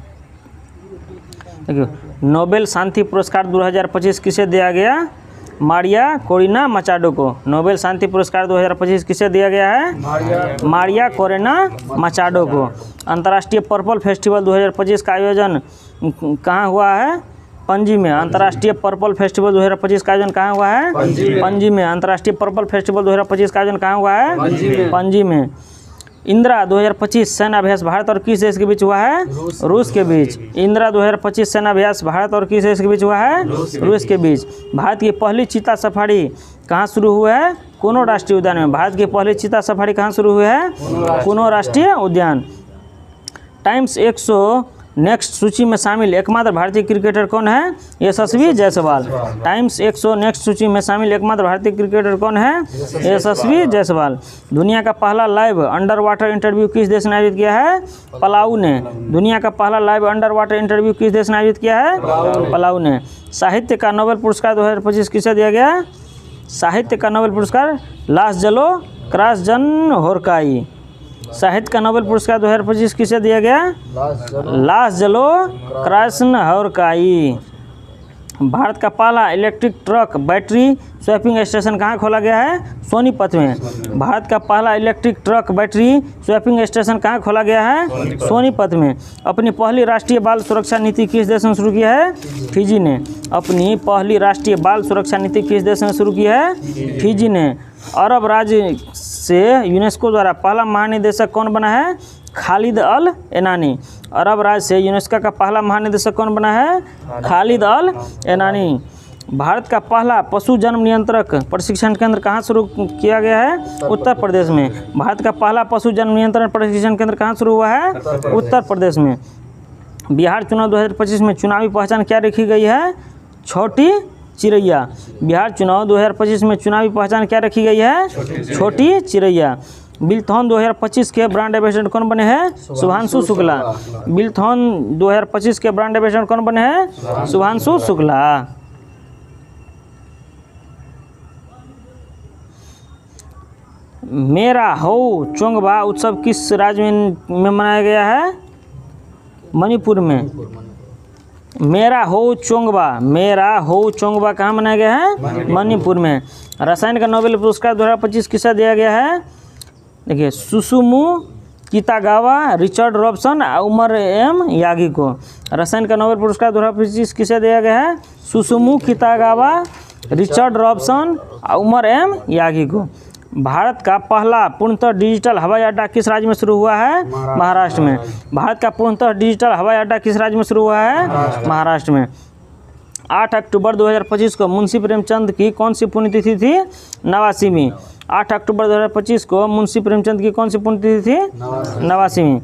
देखियो, नोबेल शांति पुरस्कार 2025 किसे दिया गया? मारिया कोरिना मचाडो को। नोबेल शांति पुरस्कार 2025 किसे दिया गया है? मारिया कोरिना मचाडो को। अंतर्राष्ट्रीय पर्पल फेस्टिवल 2025 का आयोजन कहाँ हुआ है? पणजी में। अंतर्राष्ट्रीय पर्पल फेस्टिवल 2025 का आयोजन कहाँ हुआ है? पणजी में। अंतर्राष्ट्रीय पर्पल फेस्टिवल 2025 का आयोजन कहाँ हुआ है? पणजी में। इंदिरा 2025 सेना अभ्यास भारत और किस देश के बीच हुआ है? रूस के बीच। इंदिरा 2025 सेना अभ्यास भारत और किस देश के बीच हुआ है? रूस के बीच। भारत की पहली चीता सफारी कहाँ शुरू हुआ है? कुनो राष्ट्रीय उद्यान में। भारत की पहली चीता सफारी कहाँ शुरू हुई है? कुनो राष्ट्रीय उद्यान। टाइम्स 100 नेक्स्ट सूची में शामिल एकमात्र भारतीय क्रिकेटर कौन है? यशस्वी जायसवाल। टाइम्स 100 नेक्स्ट सूची में शामिल एकमात्र भारतीय क्रिकेटर कौन है? यशस्वी जायसवाल। दुनिया का पहला लाइव अंडर वाटर इंटरव्यू किस देश ने आयोजित किया है? पलाऊ ने। दुनिया का पहला लाइव अंडर वाटर इंटरव्यू किस देश ने आयोजित किया है? पलाऊ ने। साहित्य का नोबेल पुरस्कार 2025 किसे दिया गया? साहित्य का नोबेल पुरस्कार लासजलो क्रासजनहोरकाई। साहित्य का नोबेल पुरस्कार 2025 किसे दिया गया? लासजलो क्रासनहोरकाई। भारत का पहला electric truck battery swapping station कहाँ खोला गया है? सोनीपत में। भारत का पहला electric truck battery swapping station कहाँ खोला गया है? सोनीपत में। अपनी पहली राष्ट्रीय बाल सुरक्षा नीति किस देश ने शुरू की है? फिजी ने। अपनी पहली राष्ट्रीय बाल सुरक्षा नीति किस देश ने शुरू की है? फिजी ने। अरब राज्य से यूनेस्को द्वारा पहला महानिदेशक कौन बना है? खालिद अल एनानी। अरब राज्य से यूनेस्को का पहला महानिदेशक कौन बना है? खालिद अल एनानी। भारत का पहला पशु जन्म नियंत्रक प्रशिक्षण केंद्र कहाँ शुरू किया गया है? उत्तर प्रदेश में। भारत का पहला पशु जन्म नियंत्रण प्रशिक्षण केंद्र कहाँ शुरू हुआ है? उत्तर प्रदेश में। बिहार चुनाव 2025 में चुनावी पहचान क्या रखी गई है? छोटी चिड़ैया। बिहार चुनाव 2025 में चुनावी पहचान क्या रखी गई है? छोटी चिड़ैया। बिलथॉन 2025 के ब्रांड एम्बेसडर कौन बने हैं? शुभांशु शुक्ला। बिलथॉन 2025 के ब्रांड एम्बेसडर कौन बने हैं? शुभांशु शुक्ला। मेरा हो चोंगबा उत्सव किस राज्य में मनाया गया है? मणिपुर में। मेरा हो चोंगबा कहाँ मनाया गया है? मणिपुर में। रसायन का नोबेल पुरस्कार 2025 किसे दिया गया है? देखिए, Susumu Kitagawa, Richard Robson, Omar M Yaghi को। रसायन का नोबेल पुरस्कार 2025 किसे दिया गया है? Susumu Kitagawa, Richard Robson, Omar M Yaghi को। भारत का पहला पूर्णतः डिजिटल हवाई अड्डा किस राज्य में शुरू हुआ है? महाराष्ट्र में। भारत का पूर्णतः डिजिटल हवाई अड्डा किस राज्य में शुरू हुआ है? महाराष्ट्र में। 8 अक्टूबर 2025 को मुंशी प्रेमचंद की कौन सी पुण्यतिथि थी? 89वीं। 8 अक्टूबर 2025 को मुंशी प्रेमचंद की कौन सी पुण्यतिथि थी? 89वीं।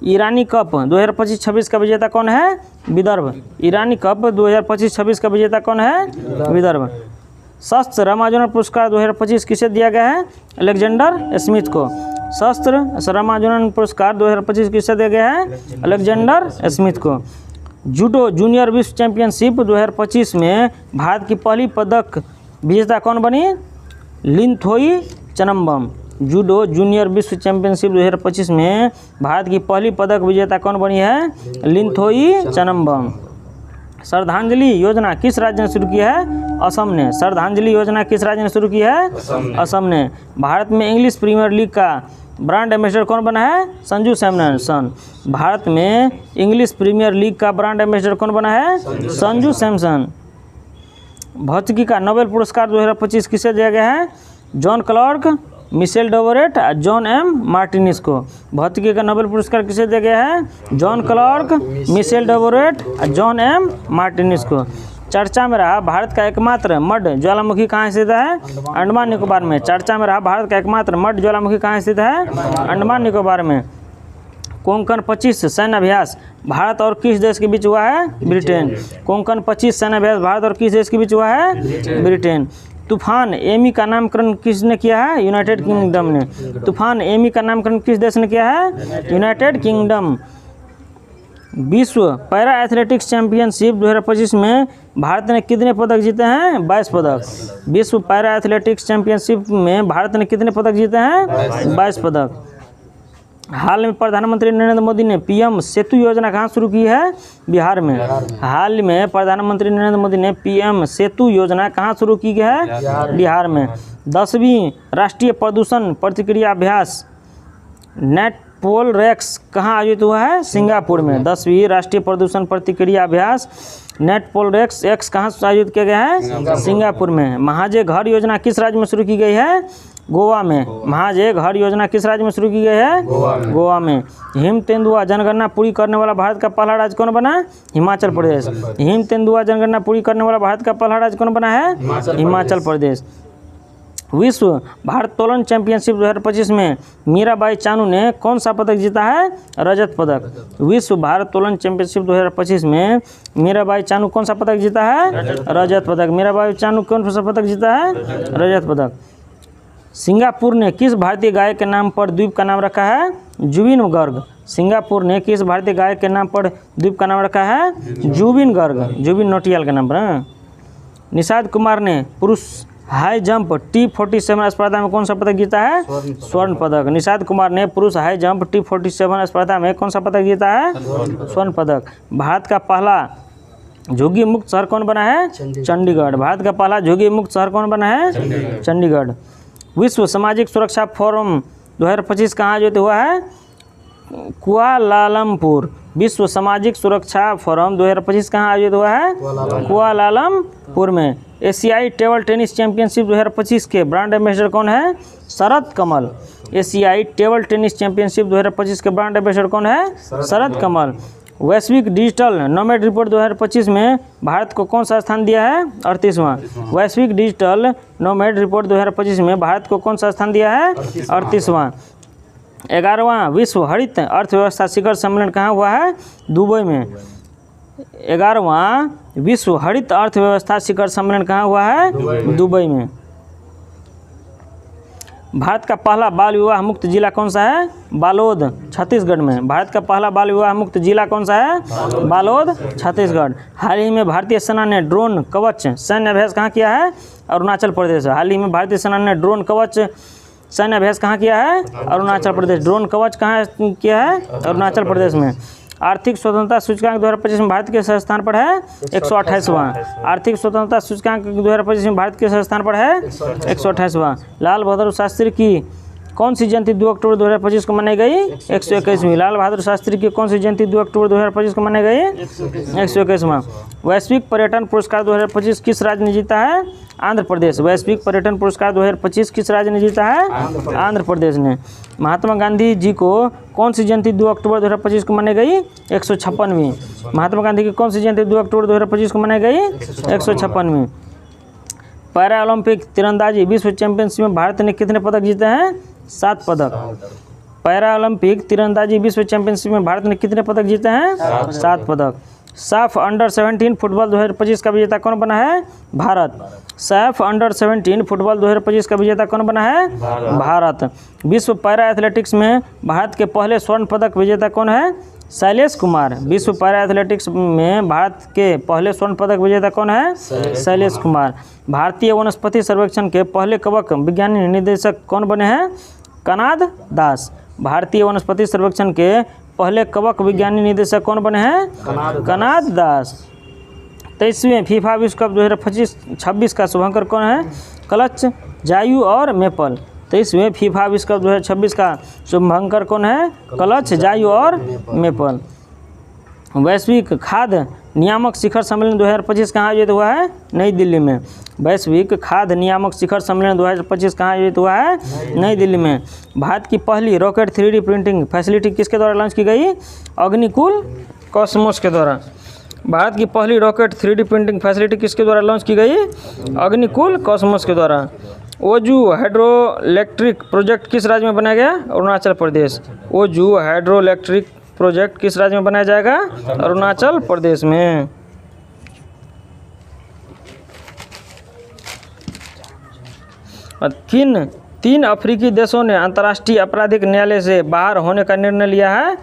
ईरानी कप 2025-26 का विजेता कौन है? विदर्भ। ईरानी कप 2025-26 का विजेता कौन है? विदर्भ। शस्त्र रामानुजन पुरस्कार 2025 किसे दिया गया है? अलेक्जेंडर स्मिथ को। शस्त्र रामानुजन पुरस्कार 2025 किसे दिया गया है? अलेक्जेंडर स्मिथ को। जूडो जूनियर विश्व चैंपियनशिप 2025 में भारत की पहली पदक विजेता कौन बनी? लिनथोई चनम्बम। जूडो जूनियर विश्व चैंपियनशिप 2025 में भारत की पहली पदक विजेता कौन बनी है? लिनथोई चनम्बम। श्रद्धांजलि योजना किस राज्य ने शुरू की है? असम ने। श्रद्धांजलि योजना किस राज्य ने शुरू की है? असम ने। भारत में इंग्लिश प्रीमियर लीग का ब्रांड एम्बेसडर कौन बना है? संजू सैमसन। भारत में इंग्लिश प्रीमियर लीग का ब्रांड एम्बेसडर कौन बना है? संजू सैमसन। भौतिकी का नोबेल पुरस्कार 2025 किसे दिया गया है? John Clarke, Michel Devoret, John M Martinis को। भौतिकी का नोबेल पुरस्कार किसे दिया गया है? John Clarke, Michel Devoret, John M Martinis को। चर्चा में रहा भारत का एकमात्र मड ज्वालामुखी कहाँ स्थित है? अंडमान निकोबार में। चर्चा में रहा भारत का एकमात्र मड ज्वालामुखी कहाँ स्थित है? अंडमान निकोबार में। कोंकण 25 सैन्य अभ्यास भारत और किस देश के बीच हुआ है? ब्रिटेन। कोंकण 25 सैन्य अभ्यास भारत और किस देश के बीच हुआ है? ब्रिटेन। तूफान एमी का नामकरण किसने किया है? यूनाइटेड किंगडम ने। तूफान एमी का नामकरण किस देश ने किया है? United kingdom. विश्व पैरा एथलेटिक्स चैंपियनशिप 2025 में भारत ने कितने पदक जीते हैं? 22 पदक। विश्व पैरा एथलेटिक्स चैंपियनशिप में भारत ने कितने पदक जीते हैं? 22 पदक। हाल में प्रधानमंत्री नरेंद्र मोदी ने पीएम सेतु योजना कहाँ शुरू की है? बिहार में। हाल में प्रधानमंत्री नरेंद्र मोदी ने पीएम सेतु योजना कहाँ शुरू की है? बिहार में। 10वीं राष्ट्रीय प्रदूषण प्रतिक्रिया अभ्यास नेटपोल रेक्स कहाँ आयोजित हुआ है? सिंगापुर में। 10वीं राष्ट्रीय प्रदूषण प्रतिक्रिया अभ्यास नेटपोल रेक्स एक्स कहाँ आयोजित किया गया है? सिंगापुर में। महाजय घर योजना किस राज्य में शुरू की गई है? गोवा में। महाजय घर योजना किस राज्य में शुरू की गई है? गोवा में। हिम तेंदुआ जनगणना पूरी करने वाला भारत का पहला राज्य कौन बना? हिमाचल प्रदेश। हिम तेंदुआ जनगणना पूरी करने वाला भारत का पहला राज्य कौन बना है? हिमाचल प्रदेश। विश्व भारोत्तोलन चैंपियनशिप 2025 में मीराबाई चानू ने कौन सा पदक जीता है? रजत पदक। विश्व भारोत्तोलन चैंपियनशिप 2025 में मीराबाई चानू कौन सा पदक जीता है? रजत पदक। मीराबाई चानू कौन सा पदक जीता है? रजत पदक। सिंगापुर ने किस भारतीय गायक के नाम पर द्वीप का नाम रखा है? जुबिन गर्ग। सिंगापुर ने किस भारतीय गायक के नाम पर द्वीप का नाम रखा है? जुबिन गर्ग। जुबिन नौटियाल के नाम पर। निषाद कुमार ने पुरुष हाई जंप T47 स्पर्धा में कौन सा पदक जीता है? स्वर्ण पदक। निषाद कुमार ने पुरुष हाई जंप T47 स्पर्धा में कौन सा पदक जीता है? स्वर्ण पदक। भारत का पहला झुग्गी मुक्त शहर कौन बना है? चंडीगढ़। भारत का पहला झुग्गी मुक्त शहर कौन बना है? चंडीगढ़। विश्व सामाजिक सुरक्षा फोरम 2025 कहाँ आयोजित हुआ है? कुआलालंपुर। विश्व सामाजिक सुरक्षा फोरम 2025 कहाँ आयोजित हुआ है? कुआलालंपुर में। एशियाई टेबल टेनिस चैंपियनशिप 2025 के ब्रांड एम्बेसडर कौन है? शरद कमल। एशियाई टेबल टेनिस चैंपियनशिप 2025 के ब्रांड एम्बेसडर कौन है? शरद कमल। वैश्विक डिजिटल नोमैड रिपोर्ट 2025 में भारत को कौन सा स्थान दिया है? 38वां। वैश्विक डिजिटल नोमैड रिपोर्ट 2025 में भारत को कौन सा स्थान दिया है? 38वां। 11वां विश्व हरित अर्थव्यवस्था शिखर सम्मेलन कहाँ हुआ है? दुबई में। 11वां विश्व हरित अर्थव्यवस्था शिखर सम्मेलन कहाँ हुआ है? दुबई में। भारत का पहला बाल विवाह मुक्त जिला कौन सा है? बालोद, छत्तीसगढ़ में। भारत का पहला बाल विवाह मुक्त जिला कौन सा है? बालोद, छत्तीसगढ़। हाल ही में भारतीय सेना ने ड्रोन कवच सैन्य अभ्यास कहाँ किया है? अरुणाचल प्रदेश। हाल ही में भारतीय सेना ने ड्रोन कवच सैन्य अभ्यास कहाँ किया है? अरुणाचल प्रदेश। ड्रोन कवच कहाँ किया है? अरुणाचल प्रदेश में। आर्थिक स्वतंत्रता सूचकांक 2025 में भारत के स्थान पर है 128वां। आर्थिक स्वतंत्रता सूचकांक 2025 में भारत के स्थान पर है 128वां। लाल बहादुर शास्त्री की कौन सी जयंती 2 अक्टूबर 2025 को मनाई गई? 121वीं। लाल बहादुर शास्त्री की कौन सी जयंती 2 अक्टूबर 2025 को मनाई गई? 121वां। वैश्विक पर्यटन पुरस्कार 2025 किस राज्य ने जीता है? आंध्र प्रदेश। वैश्विक पर्यटन पुरस्कार 2025 किस राज्य ने जीता है? आंध्र प्रदेश ने। महात्मा गांधी जी को कौन सी जयंती 2 अक्टूबर 2025 को मनाई गई? 156वीं। महात्मा गांधी की कौन सी जयंती 2 अक्टूबर 2025 को मनाई गई? 156वीं। पैरा ओलंपिक तीरंदाजी विश्व चैंपियनशिप में भारत ने कितने पदक जीते हैं? 7 पदक। पैरा ओलंपिक तीरंदाजी विश्व चैंपियनशिप में भारत ने कितने पदक जीते हैं? 7 पदक। साफ अंडर 17 फुटबॉल 2025 का विजेता कौन बना है? भारत। साफ अंडर 17 फुटबॉल 2025 का विजेता कौन बना है? भारत। विश्व पैरा एथलेटिक्स में भारत के पहले स्वर्ण पदक विजेता कौन है? शैलेश कुमार। विश्व पैरा एथलेटिक्स में भारत के पहले स्वर्ण पदक विजेता कौन है? शैलेश कुमार। भारतीय वनस्पति सर्वेक्षण के पहले कवक विज्ञानी निदेशक कौन बने हैं? कनाद दास। भारतीय वनस्पति सर्वेक्षण के पहले कवक विज्ञानी निदेशक कौन बने हैं? कनाद दास। 23वें फीफा विश्व कप 2026 का शुभंकर कौन है? क्लच, जायू और मेपल। 23वें फीफा विश्व कप 2026 का शुभंकर कौन है? क्लच, जायू और मेपल। वैश्विक खाद्य नियामक शिखर सम्मेलन 2025 कहाँ आयोजित हुआ है? नई दिल्ली में। वैश्विक खाद्य नियामक शिखर सम्मेलन 2025 कहाँ आयोजित हुआ है? नई दिल्ली में। भारत की पहली रॉकेट 3D प्रिंटिंग फैसिलिटी किसके द्वारा लॉन्च की गई? अग्निकुल कॉस्मोस के द्वारा। भारत की पहली रॉकेट 3D प्रिंटिंग फैसिलिटी किसके द्वारा लॉन्च की गई? अग्निकुल कॉस्मोस के द्वारा। ओजू हाइड्रो इलेक्ट्रिक प्रोजेक्ट किस राज्य में बनाया गया? अरुणाचल प्रदेश। ओजू हाइड्रो इलेक्ट्रिक प्रोजेक्ट किस राज्य में बनाया जाएगा? अरुणाचल प्रदेश में। किन 3 अफ्रीकी देशों ने अंतर्राष्ट्रीय आपराधिक न्यायालय से बाहर होने का निर्णय लिया है?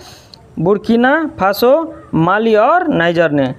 बुर्किना फासो, माली और नाइजर ने।